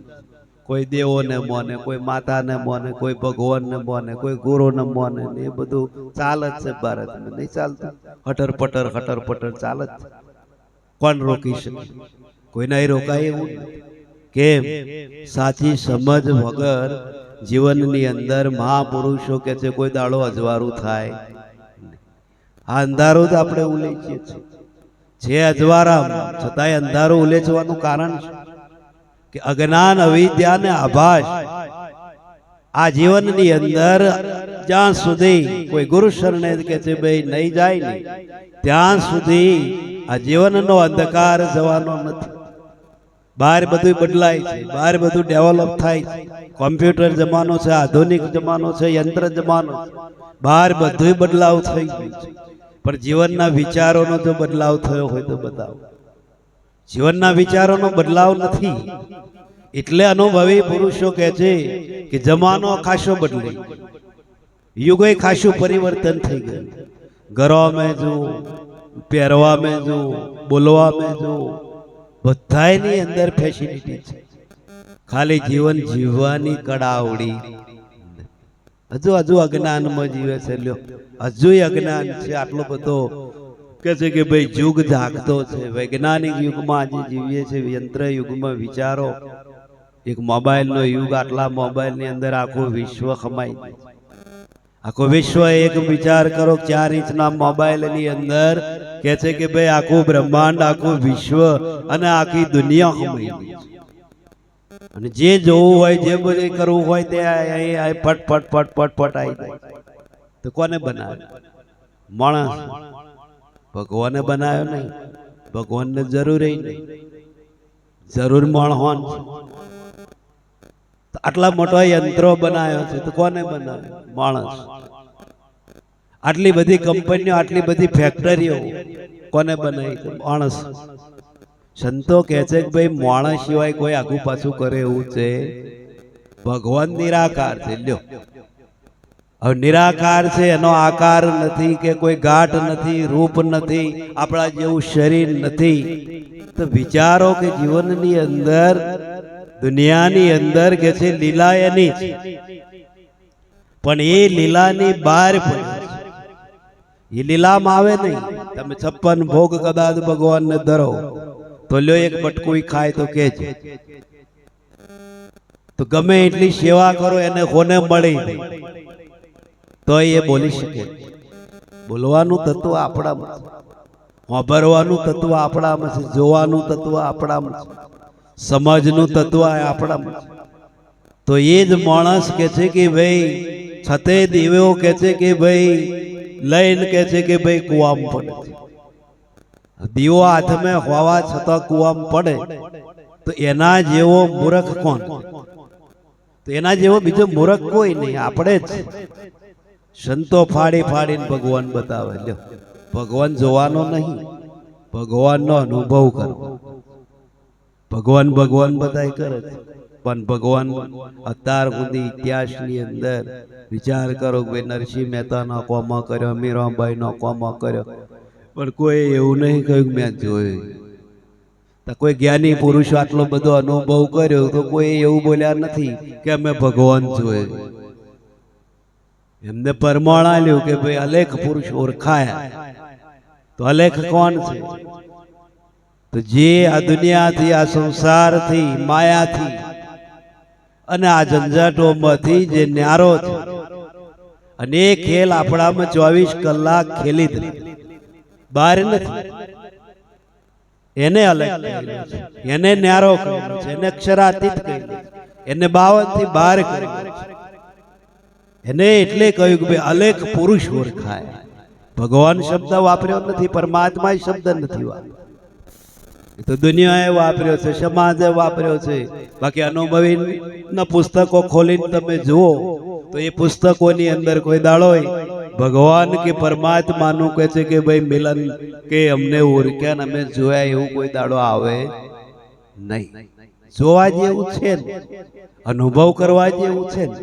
કોઈ દેવોને મોને, કોઈ માતાને મોને, કોઈ ભગવાનને મોને, કોઈ ગુરુને મોને. એ બધું ચાલ જ છે ભારતમાં. નહીં ચાલતું? હટર પટર ચાલ જ. કોણ રોકી શકે? કોઈ નહીં રોકાય એવું. કેમ? સાચી સમજ વગર જીવનની અંદર મહાપુરુષો કે છે કોઈ દાડો અજવાળું થાય. આ અંધારું જ આપણે ઉલેચીએ છીએ. છે અજવાળામાં છતાંય અંધારું ઉલેચવાનું કારણ છે કે અજ્ઞાન, અવિદ્યા ને આભાસ આ જીવનની અંદર જ્યાં સુધી કોઈ ગુરુ શરણે કે છે ભાઈ નહીં જાય ને ત્યાં સુધી આ જીવનનો અંધકાર જવાનો નથી. બહાર બધું બદલાય છે, બહાર બધું ડેવલપ થાય છે. કોમ્પ્યુટર જમાનો છે, આધુનિક જમાનો છે, યંત્ર જમાનો છે. બહાર બધું બદલાવ થઈ ગયું છે, પણ જીવનના વિચારોનો જો બદલાવ થયો હોય તો બતાવો. જીવનના વિચારોનો બદલાવ નથી. એટલે અનુભવી પુરુષો કહે છે કે જમાનો ખાસો બદલાઈ, યુગે ખાસું પરિવર્તન થઈ ગયું. ઘરોમાં જો, પહેરવામાં જો, બોલવામાં જો, બધાની અંદર ફેસિલિટી છે. ખાલી જીવન જીવવાની કળા આવડી. હજુ અજ્ઞાનમાં જીવે છે. લ્યો હજુ અજ્ઞાન છે. આટલો બધો કે છે કે ભાઈ યુગ જાગતો છે. વૈજ્ઞાનિક યુગમાં આજે જીવીએ છીએ, યંત્ર યુગમાં. વિચારો, એક મોબાઈલનો યુગ. આટલા મોબાઈલની અંદર આખું વિશ્વ ખમાઈ. આખું વિશ્વ એક વિચાર કરો, 4 ઇંચના મોબાઈલની અંદર કે છે કે ભાઈ આખું બ્રહ્માંડ, આખું વિશ્વ અને આખી દુનિયા ખમાઈ. અને જે જોવું હોય, જે બધું કરવું હોય તે ફટ આવી જાય. તો કોને બનાવ્યો? માણસ. ભગવાને બનાવ્યો નહીં. ભગવાનને જરૂર નહીં, જરૂર માણસ. આટલા મોટો યંત્રો બનાવ્યો છે તો કોને બનાવ્યો? માણસ. આટલી બધી કંપનીઓ, આટલી બધી ફેક્ટરીઓ કોને બનાવી? માણસ. સંતો કહે છે કે ભાઈ માણસ સિવાય કોઈ આગુ પાછું કરે એવું છે? ભગવાન નિરાકાર છે. લ્યો હવે નિરાકાર છે, એનો આકાર નથી કે કોઈ ગાંઠ નથી, રૂપ નથી, આપણા જેવું શરીર નથી. તો વિચારો કે જીવનની અંદર, દુનિયાની અંદર કે છે લીલા એની છે, પણ એ લીલાની બહાર પડે છે. એ લીલામાં આવે નહીં. તમે 56 ભોગ કદાચ ભગવાનને ધરો તો લ્યો એક બટકું ખાય તો કે છે, તો ગમે એટલી સેવા કરો એને કોને મળી તો એ બોલી શકે. બોલવાનું તત્વ આપણામાં છે, વાપરવાનું તત્વ આપણામાં છે, જોવાનું તત્વ આપણામાં છે, સમજનું તત્વ આપણામાં છે. તો એ જ માણસ કે છે કે ભાઈ છતે દીવો કે છે કે ભાઈ લઈને કે છે કે ભાઈ કુવામાં પડે છે. દીવો હાથમાં હોવા છતાં કુવામાં પડે તો એના જેવો મૂર્ખ કોણ? તો એના જેવો બીજો મૂર્ખ કોઈ નહીં, આપણે જ. સંતો ફાડીને ભગવાન બતાવે. લ્યો ભગવાન જોવાનો નહીં, ભગવાનનો અનુભવ કરવો. ભગવાન ભગવાન બધાય કરે છે, પણ ભગવાન અત્યાર સુધી ઇતિહાસની અંદર વિચાર કરો કે ભાઈ નરસિંહ મહેતાનો કોમો કર્યો, મીરાબાઈનો કોમો કર્યો, પણ કોઈ એવું નહીં કહ્યું મેં જોયું. તો કોઈ જ્ઞાની પુરુષ આટલો બધો અનુભવ કર્યો તો કોઈ એવું બોલ્યા નથી કે અમે ભગવાન જોયું. એમને પરમાણ આલ્યું કે ભાઈ અલેખ પુરુષ ઓળખાયા. તો અલેખ કોણ છે? તો જે આ દુનિયાથી, આ સંસારથી, માયાથી અને આ ઝંઝાટોમાંથી જે ન્યારો છે અને એ ખેલ આપણામાં 24 કલાક ખેલી દે, બહાર નથી. એને અલગ કરેલું છે, એને ન્યારો કરેલો છે, એને અક્ષરાતીત કરેલું છે, એને 52 થી બહાર કરેલું છે. એને એટલે કહ્યું કે ભાઈ અલેખ પુરુષ ઓળખાય. ભગવાન શબ્દ વાપર્યો નથી, પરમાત્મા શબ્દ નથી વાપર્યો. એ તો દુનિયાએ વાપર્યો છે, સમાજે વાપર્યો છે. બાકી અનુભવી ના પુસ્તકો ખોલીને તમે જુઓ તો એ પુસ્તકોની અંદર કોઈ દાડો ભગવાન કે પરમાત્માનું કહે છે કે ભાઈ મિલન કે અમને ઓળખ્યા ને અમે જોયા એવું કોઈ દાડો આવે નહીં. જોવા જેવું છે ને, અનુભવ કરવા જેવું છે ને.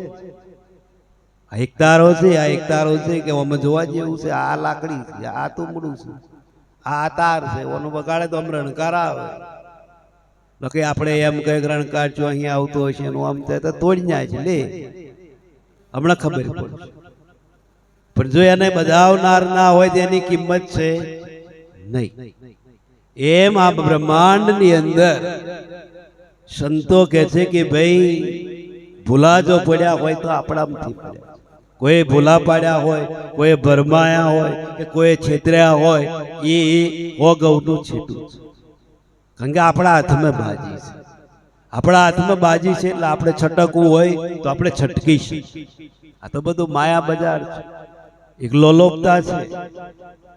આ એક તારો છે, આ એક તારો છે કે અમે જોવા જેવું છે. આ લાકડી છે, આ તુમડું છે, આ તાર છે, ઓનું બગાડે તો આમ રણકાર આવે. બાકી આપણે એમ કહે રણકાર જો અહીંયા આવતો હશે એનું આમ તો તોડી જાય છે લે, હમણાં ખબર પડશે. પણ જો એને બધાવનાર ના હોય તેની કિંમત છે નહીં. એમ આ બ્રહ્માંડની અંદર સંતો કહે છે કે ભાઈ ભૂલા જો પડ્યા હોય તો આપણામાંથી પડ્યા. કોઈ ભૂલા પાડ્યા હોય, કોઈ ભરમાયા હોય કે કોઈ છેતર્યા હોય, એ ઓગવનું છેટું છે. કારણ કે આપણા હાથમાં બાજી છે. આપણા હાથમાં બાજી છે એટલે આપણે છટકવું હોય તો આપણે છટકીશું. આ તો બધું માયા બજાર છે. એક લોલોપતા છે,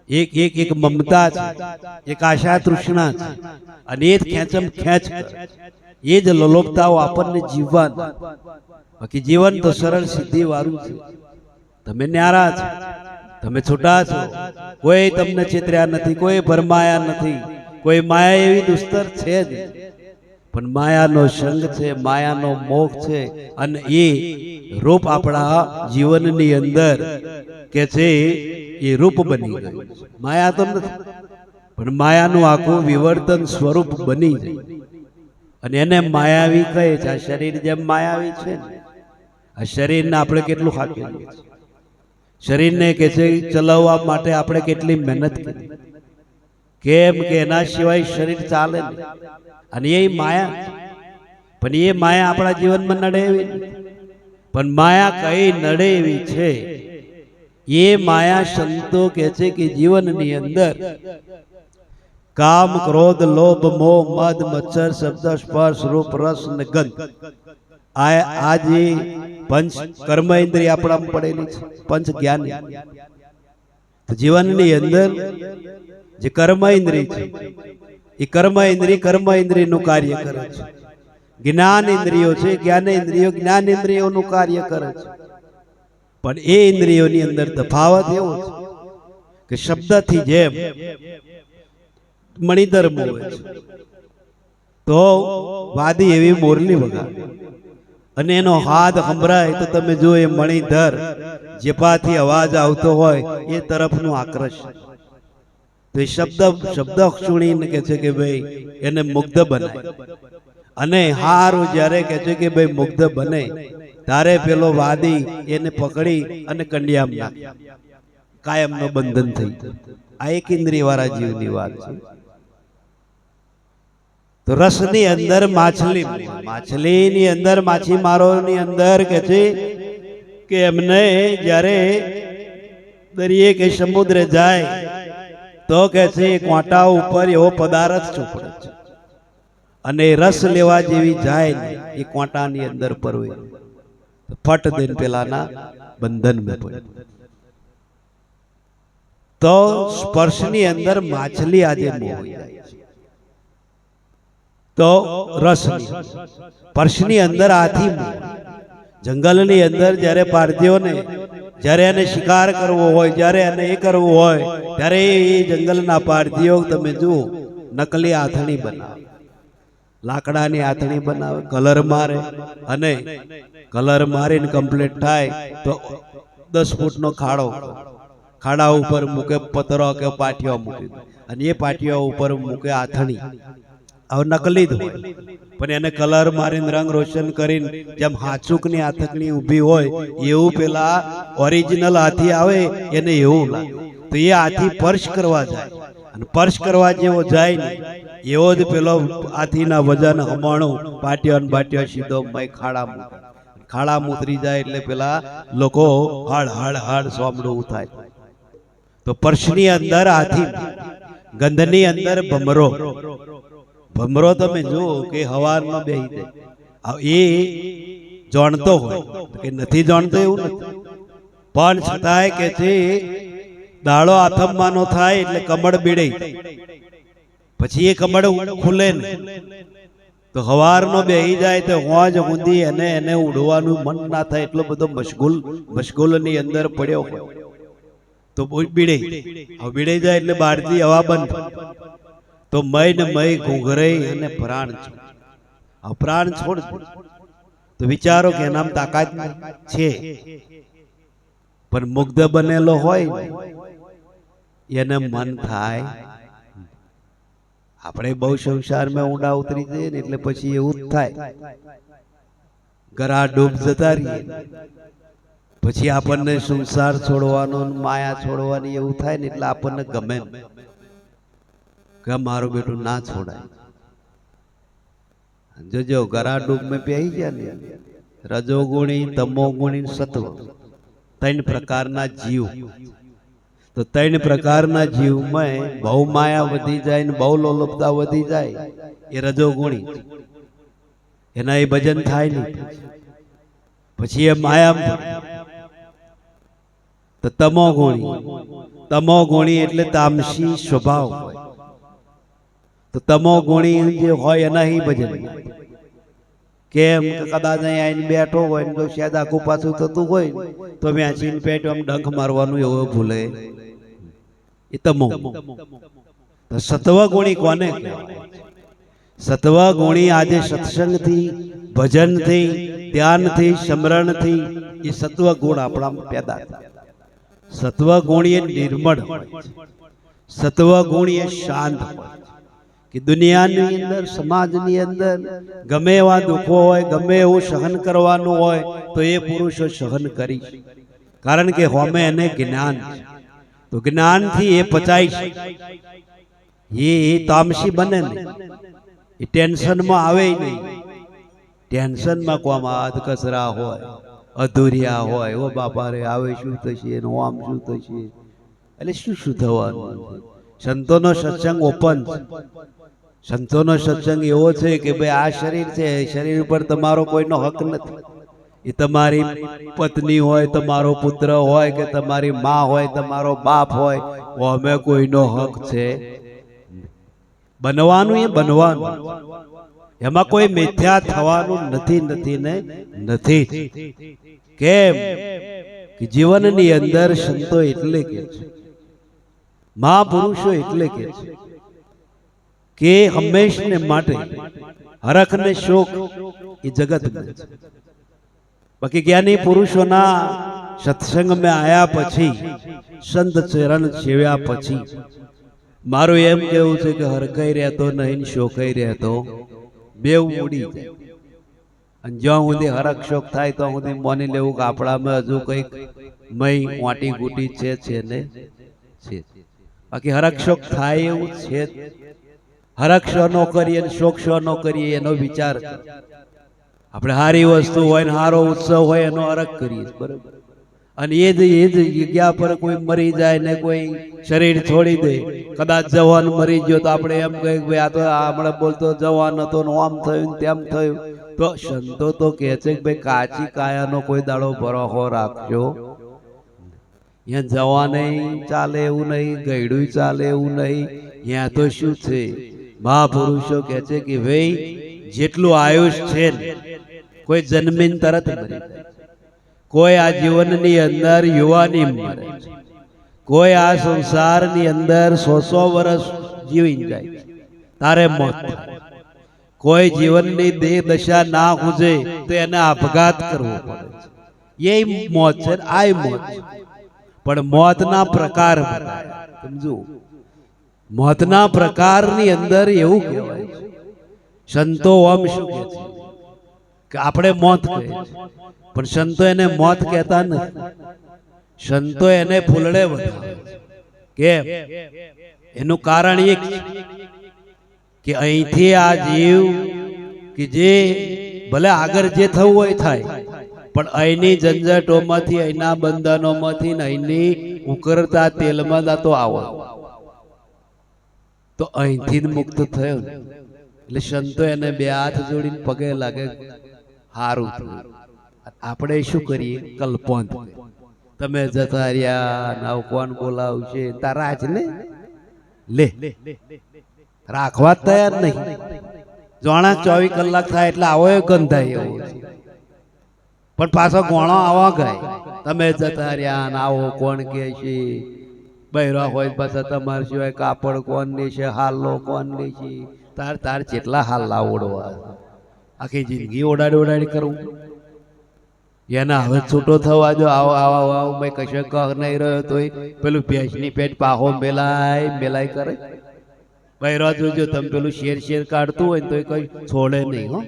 એક મમતા છે, એક આશા તૃષ્ણા છે, અને એ જ ખેંચમ ખેંચ કરે. એ જ લોલોપતાઓ આપણને જીવન. બાકી જીવન તો સરળ સિદ્ધિ વાળું છે. તમે ન્યારા છો, તમે છૂટા છો, કોઈ તમને છેતર્યા નથી, કોઈ ભરમાયા નથી, કોઈ માયા એવી દુસ્તર છે જ. પણ માયાનો સંગ છે, માયાનો મોહ છે, અને એ રૂપ આપણા જીવનની અંદર કે છે એ રૂપ બની ગયું. માયા તો નથી, પણ માયાનું આખું વિવર્તન સ્વરૂપ બની જાય. અને એને માયાવી કહે છે. આ શરીર જેમ માયાવી છે ને, આ શરીરને આપણે કેટલું હાંકીએ છીએ. શરીરને કે છે ચલાવવા માટે આપણે કેટલી મહેનત કરી. કેમ કે એના સિવાય શરીર ચાલે નહીં. અને એ માયા, પણ એ માયા આપણા જીવનમાં નડે એવી નથી. પણ માયા કઈ નડે એવી છે. એ માયા સંતો કે છે કે જીવનની અંદર કામ, ક્રોધ, લોભ, મોહ, મદ, મચ્છર, શબ્દ, સ્પર્શ, રૂપ, રસ ને ગંધ, આ જે પંચ કર્મ ઇન્દ્રિય આપણામાં પડેલી છે, પંચ જ્ઞાન. જીવનની અંદર જે કર્મ ઇન્દ્રિય છે એ કર્મ ઇન્દ્રિય નું કાર્ય કરે છે. જ્ઞાન ઇન્દ્રિયો છે, જ્ઞાન ઇન્દ્રિયો જ્ઞાન ઇન્દ્રિયોનું કાર્ય કરે છે. પણ એ ઇન્દ્રિયોની અંદર તફાવત એવો છે કે શબ્દથી જેમ મણિધર બોલે છે તો વાદી એવી મોરલી વગાડે, અને એનો હાથ સંભળાય તો તમે જો એ મણિધર જેપાથી અવાજ આવતો હોય એ તરફનું આકર્ષણ. તો એ શબ્દ સુણીને કે છે કે ભાઈ એને મુગ્ધ બનાય. અને હારું જ્યારે કે છે કે ભાઈ મુગ્ધ બને ત્યારે પેલો વાદી એને પકડી અને કંડિયામ નાખે, કાયમનો બંધન થઈ જાય. આ એક ઇન્દ્રિય વાળા જીવની વાત છે. તો રસની અંદર માછલીની અંદર માછીમારોની અંદર કે છે કે એમને જ્યારે દરિયે કે સમુદ્રે જાય તો કે છે કાંટા ઉપર એવો પદાર્થ ચોપડે છે, અને રસ લેવા જેવી જાય ને એ કાંટાની અંદર પરવે ફટ દઈને પેલાના બંધન में પડે. તો સ્પર્શની અંદર માછલી આજે મોહી જાય છે. તો રસની સ્પર્શની અંદર હાથી મોહ. જંગલની અંદર જ્યારે પારધીઓને જ્યારે એને શિકાર કરવો હોય, જ્યારે એને એ કરવું હોય ત્યારે એ જંગલના પારધીઓ તમે જુઓ નકલી આથણી બનાવે. લાકડાની આથણી બનાવે, કલર મારે, અને કલર મારીને કમ્પ્લીટ થાય તો 10 ફૂટનો ખાડો, ખાડા ઉપર મૂકે પતરો કે પાટિયો મૂકી દે, અને એ પાટિયા ઉપર મૂકે આથણી. હવે નકલી જ હોય, પણ એને કલર મારીને રંગ રોશન કરીને જેમ હાચુકની આથકણી ઊભી હોય એવું પેલા ઓરિજિનલ હાથી આવે એને એવું લાગે. તો એ હાથી પર્શ કરવા જાય, અને પર્શ કરવા જેવો જાય ને એવો જ પેલો હાથીના વજન હમાણું પાટિયો ને બાટિયો સીધો ખાડા મૂકે. ખાડા ઉતરી જાય એટલે પેલા લોકો હાડ હાડ હાડ સોમડું થાય. તો પર્શની અંદર હાથી, ગંધની અંદર ભમરો. ભમરો તમે જુઓ કે હવારમાં બેહી જાય, એ જાણતો હોય કે નથી જાણતો એવું નથી, પણ છતાંય કે છે દાડો આથમવાનો થાય એટલે કમળ બીડે, પછી એ કમળ ખુલે ને તો હવારનો બેહી જાય તો હોજ ઊંધી એને ઉડવાનું મન ના થાય, એટલો બધો મશગુલની અંદર પડ્યો હોય તો બીડે. હવે બીડે જાય એટલે બહારથી હવા બંધ, તો મય ને મય ઘૂંઘરાઈ અને પ્રાણ છોડ. પ્રાણ છોડ તો વિચારો કે એનામ તાકાત છે, પણ મુગ્ધ બનેલો હોય એને મન થાય. આપણે બહુ સંસારમાં ઊંડા ઉતરી જઈએ ને એટલે પછી એવું જ થાય, ગરા ડૂબ જતા રહીએ, પછી આપણને સંસાર છોડવાનો, માયા છોડવાની એવું થાય ને એટલે આપણને ગમે કે મારું બેટું ના છોડાય. જોજો ગરા ડૂબ મેં પહેરી ગયા ને, રજોગુણી, તમોગુણી, સત્વ, 3 પ્રકારના જીવ. તો 3 પ્રકારના જીવમાં બહુ માયા વધી જાય ને બહુ લોલુપતા વધી જાય એ રજોગુણી, એના એ ભજન થાય નહીં, પછી એ માયા. તો તમોગુણી, તમોગુણી એટલે તામસી સ્વભાવ હોય. તો તમોગુણી જે હોય એના એ ભજન. કેમ કદાચ અહીં આવીને બેઠો હોય ને જો શાયદ આખું પાછું થતું હોય તો વ્યાચીને પેટો આમ ડંખ મારવાનું એવો ભૂલે, એ તમો. સત્વગુણી કોને કહેવાય? સત્વગુણી આજે સત્સંગથી, ભજનથી, ધ્યાનથી, સ્મરણથી એ સત્વગુણ આપણામાં પેદા થાય. સત્વગુણ એ નિર્મળ હોય, સત્વગુણ એ શાંત હોય. કે દુનિયાની અંદર, સમાજની અંદર ગમે એવા દુઃખો હોય, ગમે એવું સહન કરવાનું હોય તો એ પુરુષો સહન કરી, કારણ કે હોમે એને જ્ઞાન છે. તો જ્ઞાનથી એ પચાય છે, એ તામસી બને ને, એ ટેન્શનમાં આવે નહીં. ટેન્શનમાં કોમાં હાથ કચરા હોય, અધૂરિયા હોય, ઓ બાપા રે આવે શું થશે, આમ શું થશે, એટલે શું થવાનું. સંતોનો સત્સંગ ઓપન છે. સંતોનો સત્સંગ એવો છે કે ભાઈ આ શરીર છે, શરીર ઉપર તમારો કોઈનો હક નથી. એ તમારી પત્ની હોય, તમારો પુત્ર હોય, કે તમારી માં હોય, તમારો બાપ હોય, અમે કોઈનો હક છે. બનવાનું એ બનવાનું, એમાં કોઈ મિથ્યા થવાનું નથી, નથી ને નથી. કેમ કે જીવનની અંદર સંતો એટલે કે છે, મહાપુરુષો એટલે કે છે કે હંમેશને માટે હરખ ને શોક એ જગતમાં છે. બાકી જ્ઞાની પુરુષોના સત્સંગમાં આયા પછી, સંત ચરણ સેવ્યા પછી મારું એમ કેવું છે કે હરખાઈ રહેતો નહીં, શોકાઈ રહેતો બેવ ઉડી જાય. અને જ્યાં સુધી હરખ શોક થાય તો સુધી માની લેવું કે આપણામાં હજુ કઈક મય વાટી ગુટી છે ને છે. બાકી હરખ શોક થાય એવું છે. હરખ શો ન કરીએ, શોક શો ન કરીએ એનો વિચાર. આપણે સારી વસ્તુ હોય ને સારો ઉત્સવ હોય એનો હરખ કરીએ, બરોબર. અને એ જ જગ્યા પર કોઈ મરી જાય ને કોઈ શરીર છોડી દે, કદાચ જવાન મરી ગયો તો આપણે એમ કહીએ ભાઈ આ તો હમણાં બોલતો જવાન હતો ને આમ થયું ને તેમ થયું. તો સંતો તો કહે છે કે ભાઈ કાચી કાયાનો કોઈ દાડો ભરોસો રાખજો. અહીંયા જવાને ચાલે એવું નહીં, ગયડું ચાલે એવું નહીં. અહીંયા તો શું છે, મહાપુરુષો કહે છે કે ભાઈ જેટલું આયુષ છે ને, કોઈ જન્મીન તરત મરી જાય, કોઈ આ જીવનની અંદર યુવાની મરે, કોઈ આ સંસારની અંદર 100 વર્ષ જીવી જાય તારે મોત. કોઈ જીવનની દેહ દશા ના ગુજે તો એને આપઘાત કરવો પડે છે. એ મોત છે, આ મોત છે. પણ મોતના પ્રકાર સમજો, મોતના પ્રકારની અંદર એવું કહેવાય છે, સંતો ઓમ શું કહે છે કે આપણે મોત કહે છે, પણ સંતો એને મોત કહેતા નથી. સંતો એને ફૂલડે વધારે છે. કેમ? એનું કારણ એક છે કે અહીંથી આ જીવ કે જે ભલે આગળ જે થવું હોય થાય, પણ અહીંની ઝંઝટોમાંથી, અહીંના બંધનોમાંથી, અહીંની ઉકળતા તેલમાં તો આવો તો અહીંથી જ મુક્ત થયો. એટલે સંતો એને બે હાથ જોડીને પગે લાગે, હારું થયું. આપણે શું કરીએ? કલ્પોન તમે જતા રહ્યા, નાવ કોણ બોલાવશે? તારા જ લે રાખવા તૈયાર નહીં. જોણા 24 કલાક થાય એટલે આવો ગંધાય એવો છે. પણ પાછો ગોણો આવા ગાય, તમે જતા રહ્યા ને આવો કોણ કે છે? બૈરા હોય પાછા તમારે સિવાય કાપડ કોણ લે છે? હાલો કોણ લે છે? તાર જેટલા હાલલા ઓડવા, આખી જિંદગી ઓડાડી કરવું. એના હવે છૂટો થવા જો. આવો આવો આવો મેં કશે કહ નહીં રહ્યો તોય પેલું ભેંસની પેટ પાહો મેલાય કરે. બૈરા જોજો તમે પેલું શેર કાઢતું હોય તો કઈ છોડે નહીં. હો,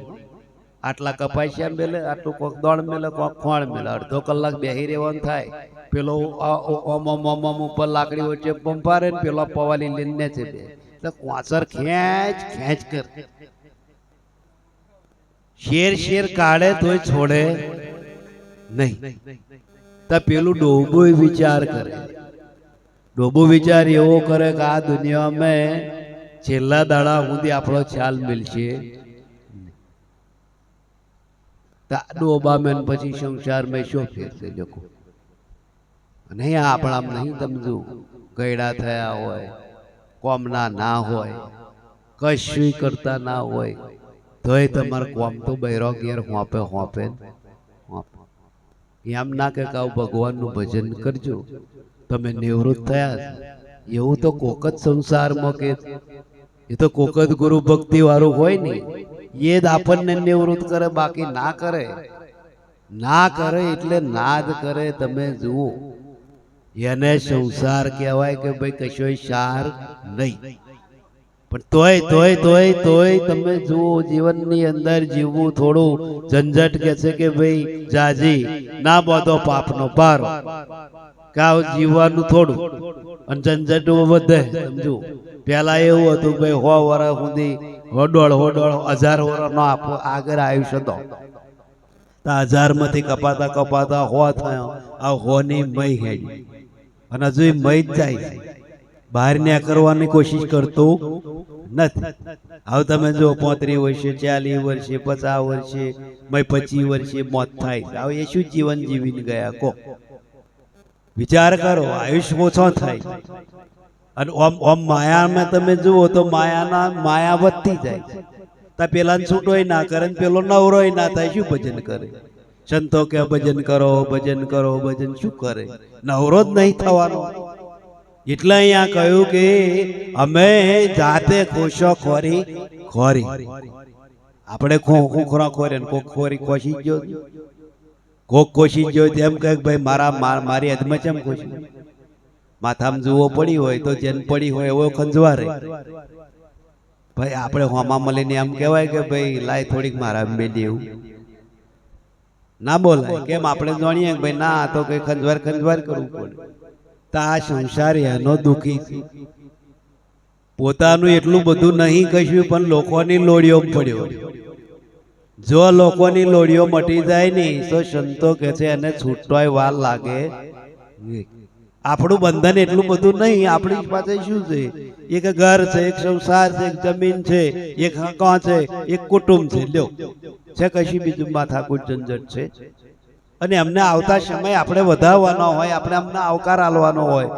આટલા કપાસિયા મેલે, આટલું કોક દોડ મેલે, કોક ખોણ મેલે, અડધો કલાક બેહી રહેવાનું થાય. પેલો ઓમ ઉપર લાકડી વચ્ચે પંપારે ને પેલો પવાલી લઈને છે બે, એટલે કોસર ખેંચ કર. શેર કાઢે તોય છોડે નહીં. તો પેલું ડોબો વિચાર કરે. ડોબો વિચાર એવો કરે કે આ દુનિયામાં છેલ્લા દાડા સુધી આપણો ખ્યાલ મિલશે. ડોબા મેન પછી સંસારમાં શું ફેરશે? લોકો નહીં આપણા નહીં સમજુ, ગયડા થયા હોય, કોમના ના હોય, કશું કરતા ના હોય, તોય તમારે કોમ તો બૈરો ઘેર હોપે. એમ ના કે ભગવાનનું ભજન કરજો, તમે નિવૃત્ત થયા. એવું તો કોક જ સંસારમાં કે એ તો કોક જ ગુરુ ભક્તિ વાળું હોય ને એ જ આપણને નિવૃત્ત કરે, બાકી ના કરે. એટલે ના જ કરે. તમે જુઓ, એને સંસાર કહેવાય કે ભાઈ કશો સાર નહીં. પણ તોય તમે જુઓ, જીવનની અંદર જીવવું થોડું ઝંઝટ કે છે કે ભાઈ જાજી ના બધો પાપનો પારો, કાવ જીવવાનું થોડું અને ઝંઝટ વધે. સમજો પેલા એવું હતું ભાઈ 100 વર્ષ સુધી હોડોળ 1000 વર્ષનો આગળ આયુષ્ય હતો. 1000 માંથી કપાતા 100 થયો. આ 100 ની મય હેડી અને હજુ મય જ જાય છે, બહાર ને કરવાની કોશિશ કરતો નથી. હવે તમે જો 35 વર્ષે, 40 વર્ષે, 50 વર્ષે, 25 વર્ષે મોત થાય. હવે એ શું જીવન જીવીને ગયા? કો વિચાર કરો, આયુષ્ય ઓછો થાય. અને ઓમ માયામાં તમે જુઓ તો માયા વધતી જાય. તા પેલા છૂટોય ના કરે, પેલો નવરોય ના થાય, શું ભજન કરે? સંતો કે ભજન કરો, ભજન શું કરે? નવરો જ નહીં થવાનો. એટલે અહીંયા કહ્યું કે અમે જાતે ખોશો ખોરી. આપણે ખોખરા ખોરે, કોક ખોરી ખોશી ગયો, કોક ખોશી ગયો. તેમ કહે ભાઈ મારી હદમાં કેમ ખોશી? માથામાં જુઓ પડી હોય તો જેન પડી હોય એવો ખંજવારે. ભાઈ આપણે હોમા મળીને એમ કહેવાય કે ભાઈ લાય થોડીક મારા મેલી, એવું ના બોલાય. કેમ? આપણે જાણીએ કે ભાઈ ના તો કઈ ખંજવાર કરવું પડે. તો આ સંસાર એનો દુઃખી છે. પોતાનું એટલું બધું નહીં કશું, પણ લોકોની લોડીઓ પડ્યો. જો લોકોની લોડીઓ મટી જાય ને તો સંતો કે છે એને છૂટવાય વાર લાગે. આપણું બંધન એટલું બધું નહીં. આપણી પાસે શું છે? એક ઘર છે, એક સંસાર છે, એક જમીન છે, એક હકો છે, એક કુટુંબ છે. લ્યો, છે કશું બીજું માથાકૂટ ઝંઝટ છે? અને એમને આવતા સમય આપણે વધારવાનો હોય, આપણે અમને આવકાર આલવાનો હોય.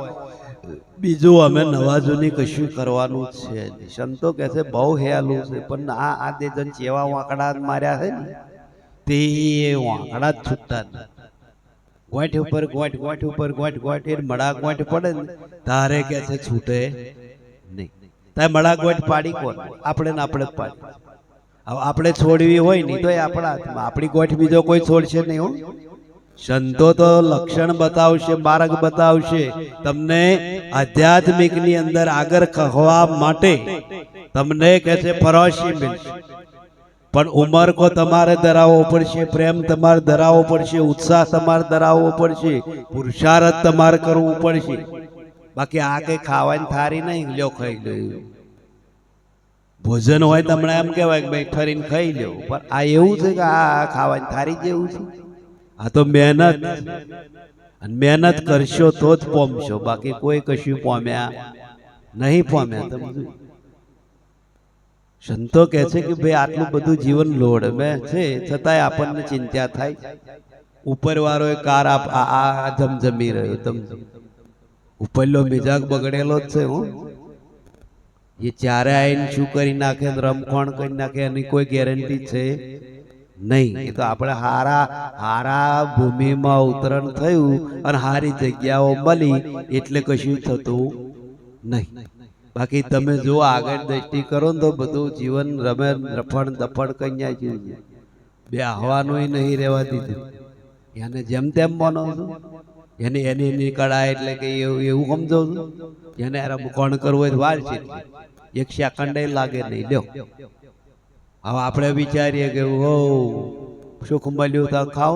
બીજું અમે નવાજોની કશું કરવાનું છે. સંતો કહે છે બહુ હેલું છે, પણ આ તે જન ચેવા વાંકડા માર્યા છે ને તે વાંકડા જ છૂટતા નથી. ગોઠ ઉપર ગોઠ એ મડા ગોઠ પડે ને તારે કે છે છૂટે નહીં. તારે મડા ગોઠ પાડી કોણ? આપણે જ પાડી. હવે આપણે છોડવી હોય નહીં તો એ આપણા હાથમાં, આપણી ગોઠ બીજો કોઈ છોડશે નહીં હો. સંતો તો લક્ષણ બતાવશે, માર્ગ બતાવશે તમને આધ્યાત્મિકની અંદર આગળ કહવા માટે. તમને કહે છે ફરોશી મિલશે, પણ ઉંમર કો તમારે ધરાવવો પડશે, પ્રેમ તમારે ધરાવવો પડશે, ઉત્સાહ તમારે ધરાવવો પડશે, પુરુષાર્થ તમારે કરવું પડશે. બાકી આ કઈ ખાવાની થારી નહીં લ્યો ખાઈ લો. ભોજન હોય તમને એમ કહેવાય કે ભાઈ ઠરીને ખાઈ લો, પણ આ એવું છે કે આ ખાવાની થારી જેવું છે. આ તો મહેનત, અને મહેનત કરશો તો જ પોમશો, બાકી કોઈ કશું પોમ્યા નહીં પોમ્યા. તમે સંતો કહે છે કે ભાઈ આટલું બધું જીવન લોડ મેં છે, છતાંય આપણને ચિંતા થાય. ઉપરવાળો એ કાર આ જમજમી રહ્યો, તમે ઉપરલો મિજાજ બગડેલો જ છે. હું એ ચારે આવીને શું કરી નાખે, રમખોણ કરી નાખે એની કોઈ ગેરંટી છે નહીં. એ તો આપણે હારા ભૂમિમાં અવતરણ થયું અને હારી જગ્યાઓ મળી એટલે કશું થતું નહીં. બાકી તમે જો આગળ દ્રષ્ટિ કરો ને તો બધું જીવન રમે રફણ દફણ કન્યા જેવું છે. બે હવાનું નહીં રહેવા દીધું. એને જેમ તેમ માનો છો, એને એની કળા એટલે કે એવું સમજો છો. એને કોણ કરવું હોય વાર છે, એક સેકન્ડ લાગે નહીં. લ્યો હવે આપણે વિચારીએ કે ઓ સુખ મળ્યું તો ખાવ,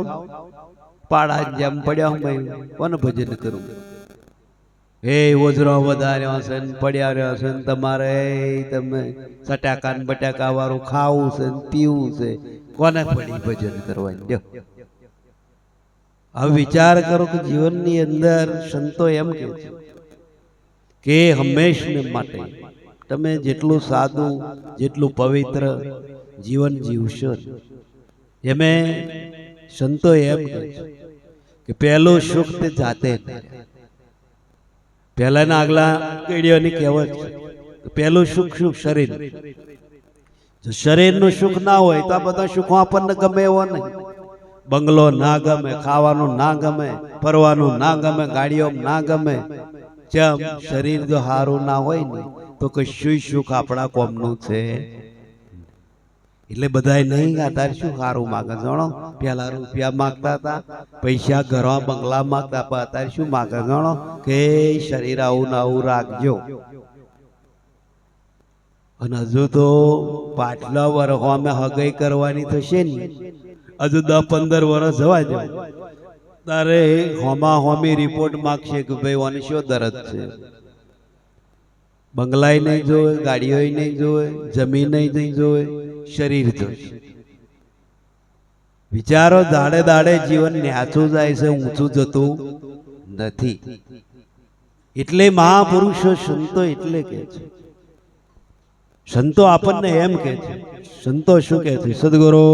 પાડા જેમ પડ્યા હું કોને ભજન કરું. એ ઓજરો વધાર્યો હશે ને પડ્યા રહ્યો હશે ને તમારે તમે સટાકા ને બટાકા વાળું ખાવું છે ને પીવું છે, કોને પડી ભજન કરવાની. લ્યો હવે વિચાર કરો કે જીવનની અંદર સંતો એમ કે છે કે હંમેશને માટે તમે જેટલું સાદું, જેટલું પવિત્ર જીવન જીવશો, એમે સંતો એમ કહે છે કે પહેલું સુખ તે જાતે. પહેલાના આગલા પેઢીઓની કહેવત છે પહેલું સુખ સુખ શરીર. જો શરીરનું સુખ ના હોય તો આ બધા સુખો આપણને ગમે એવો નહીં. બંગલો ના ગમે, ખાવાનું ના ગમે, ફરવાનું ના ગમે, ગાડીઓ ના ગમે. જેમ શરીર જો સારું ના હોય ને તો કશું સુખ આપણા કોમનું છે. એટલે બધા નહીં અત્યારે શું સારું માગે જાણો. પેલા રૂપિયા માગતા હતા, પૈસા ઘરમાં બંગલા માગતા, પણ અત્યારે શું માગે જાણો કે શરીર આવું ને આવું રાખજો. અને હજુ તો પાછલા વર્ષો અમે હગાઈ કરવાની થશે ને, હજુ 10-15 વર્ષ જવા દો તારે હોમા હોમી રિપોર્ટ માગશે કે ભાઈ ઓને શું દરદ છે. બંગલાય નહીં જોવે, ગાડીઓ નહીં જોવે, જમીન નહીં જોવે, શરીર જોશે. વિચારો દાડે દાડે જીવન ન્યાચું જાય છે, ઊંચું જતું નથી. એટલે મહાપુરુષો સંતો એટલે કે છે, સંતો આપણને એમ કે છે. સંતો શું કે છે? સદગુરુ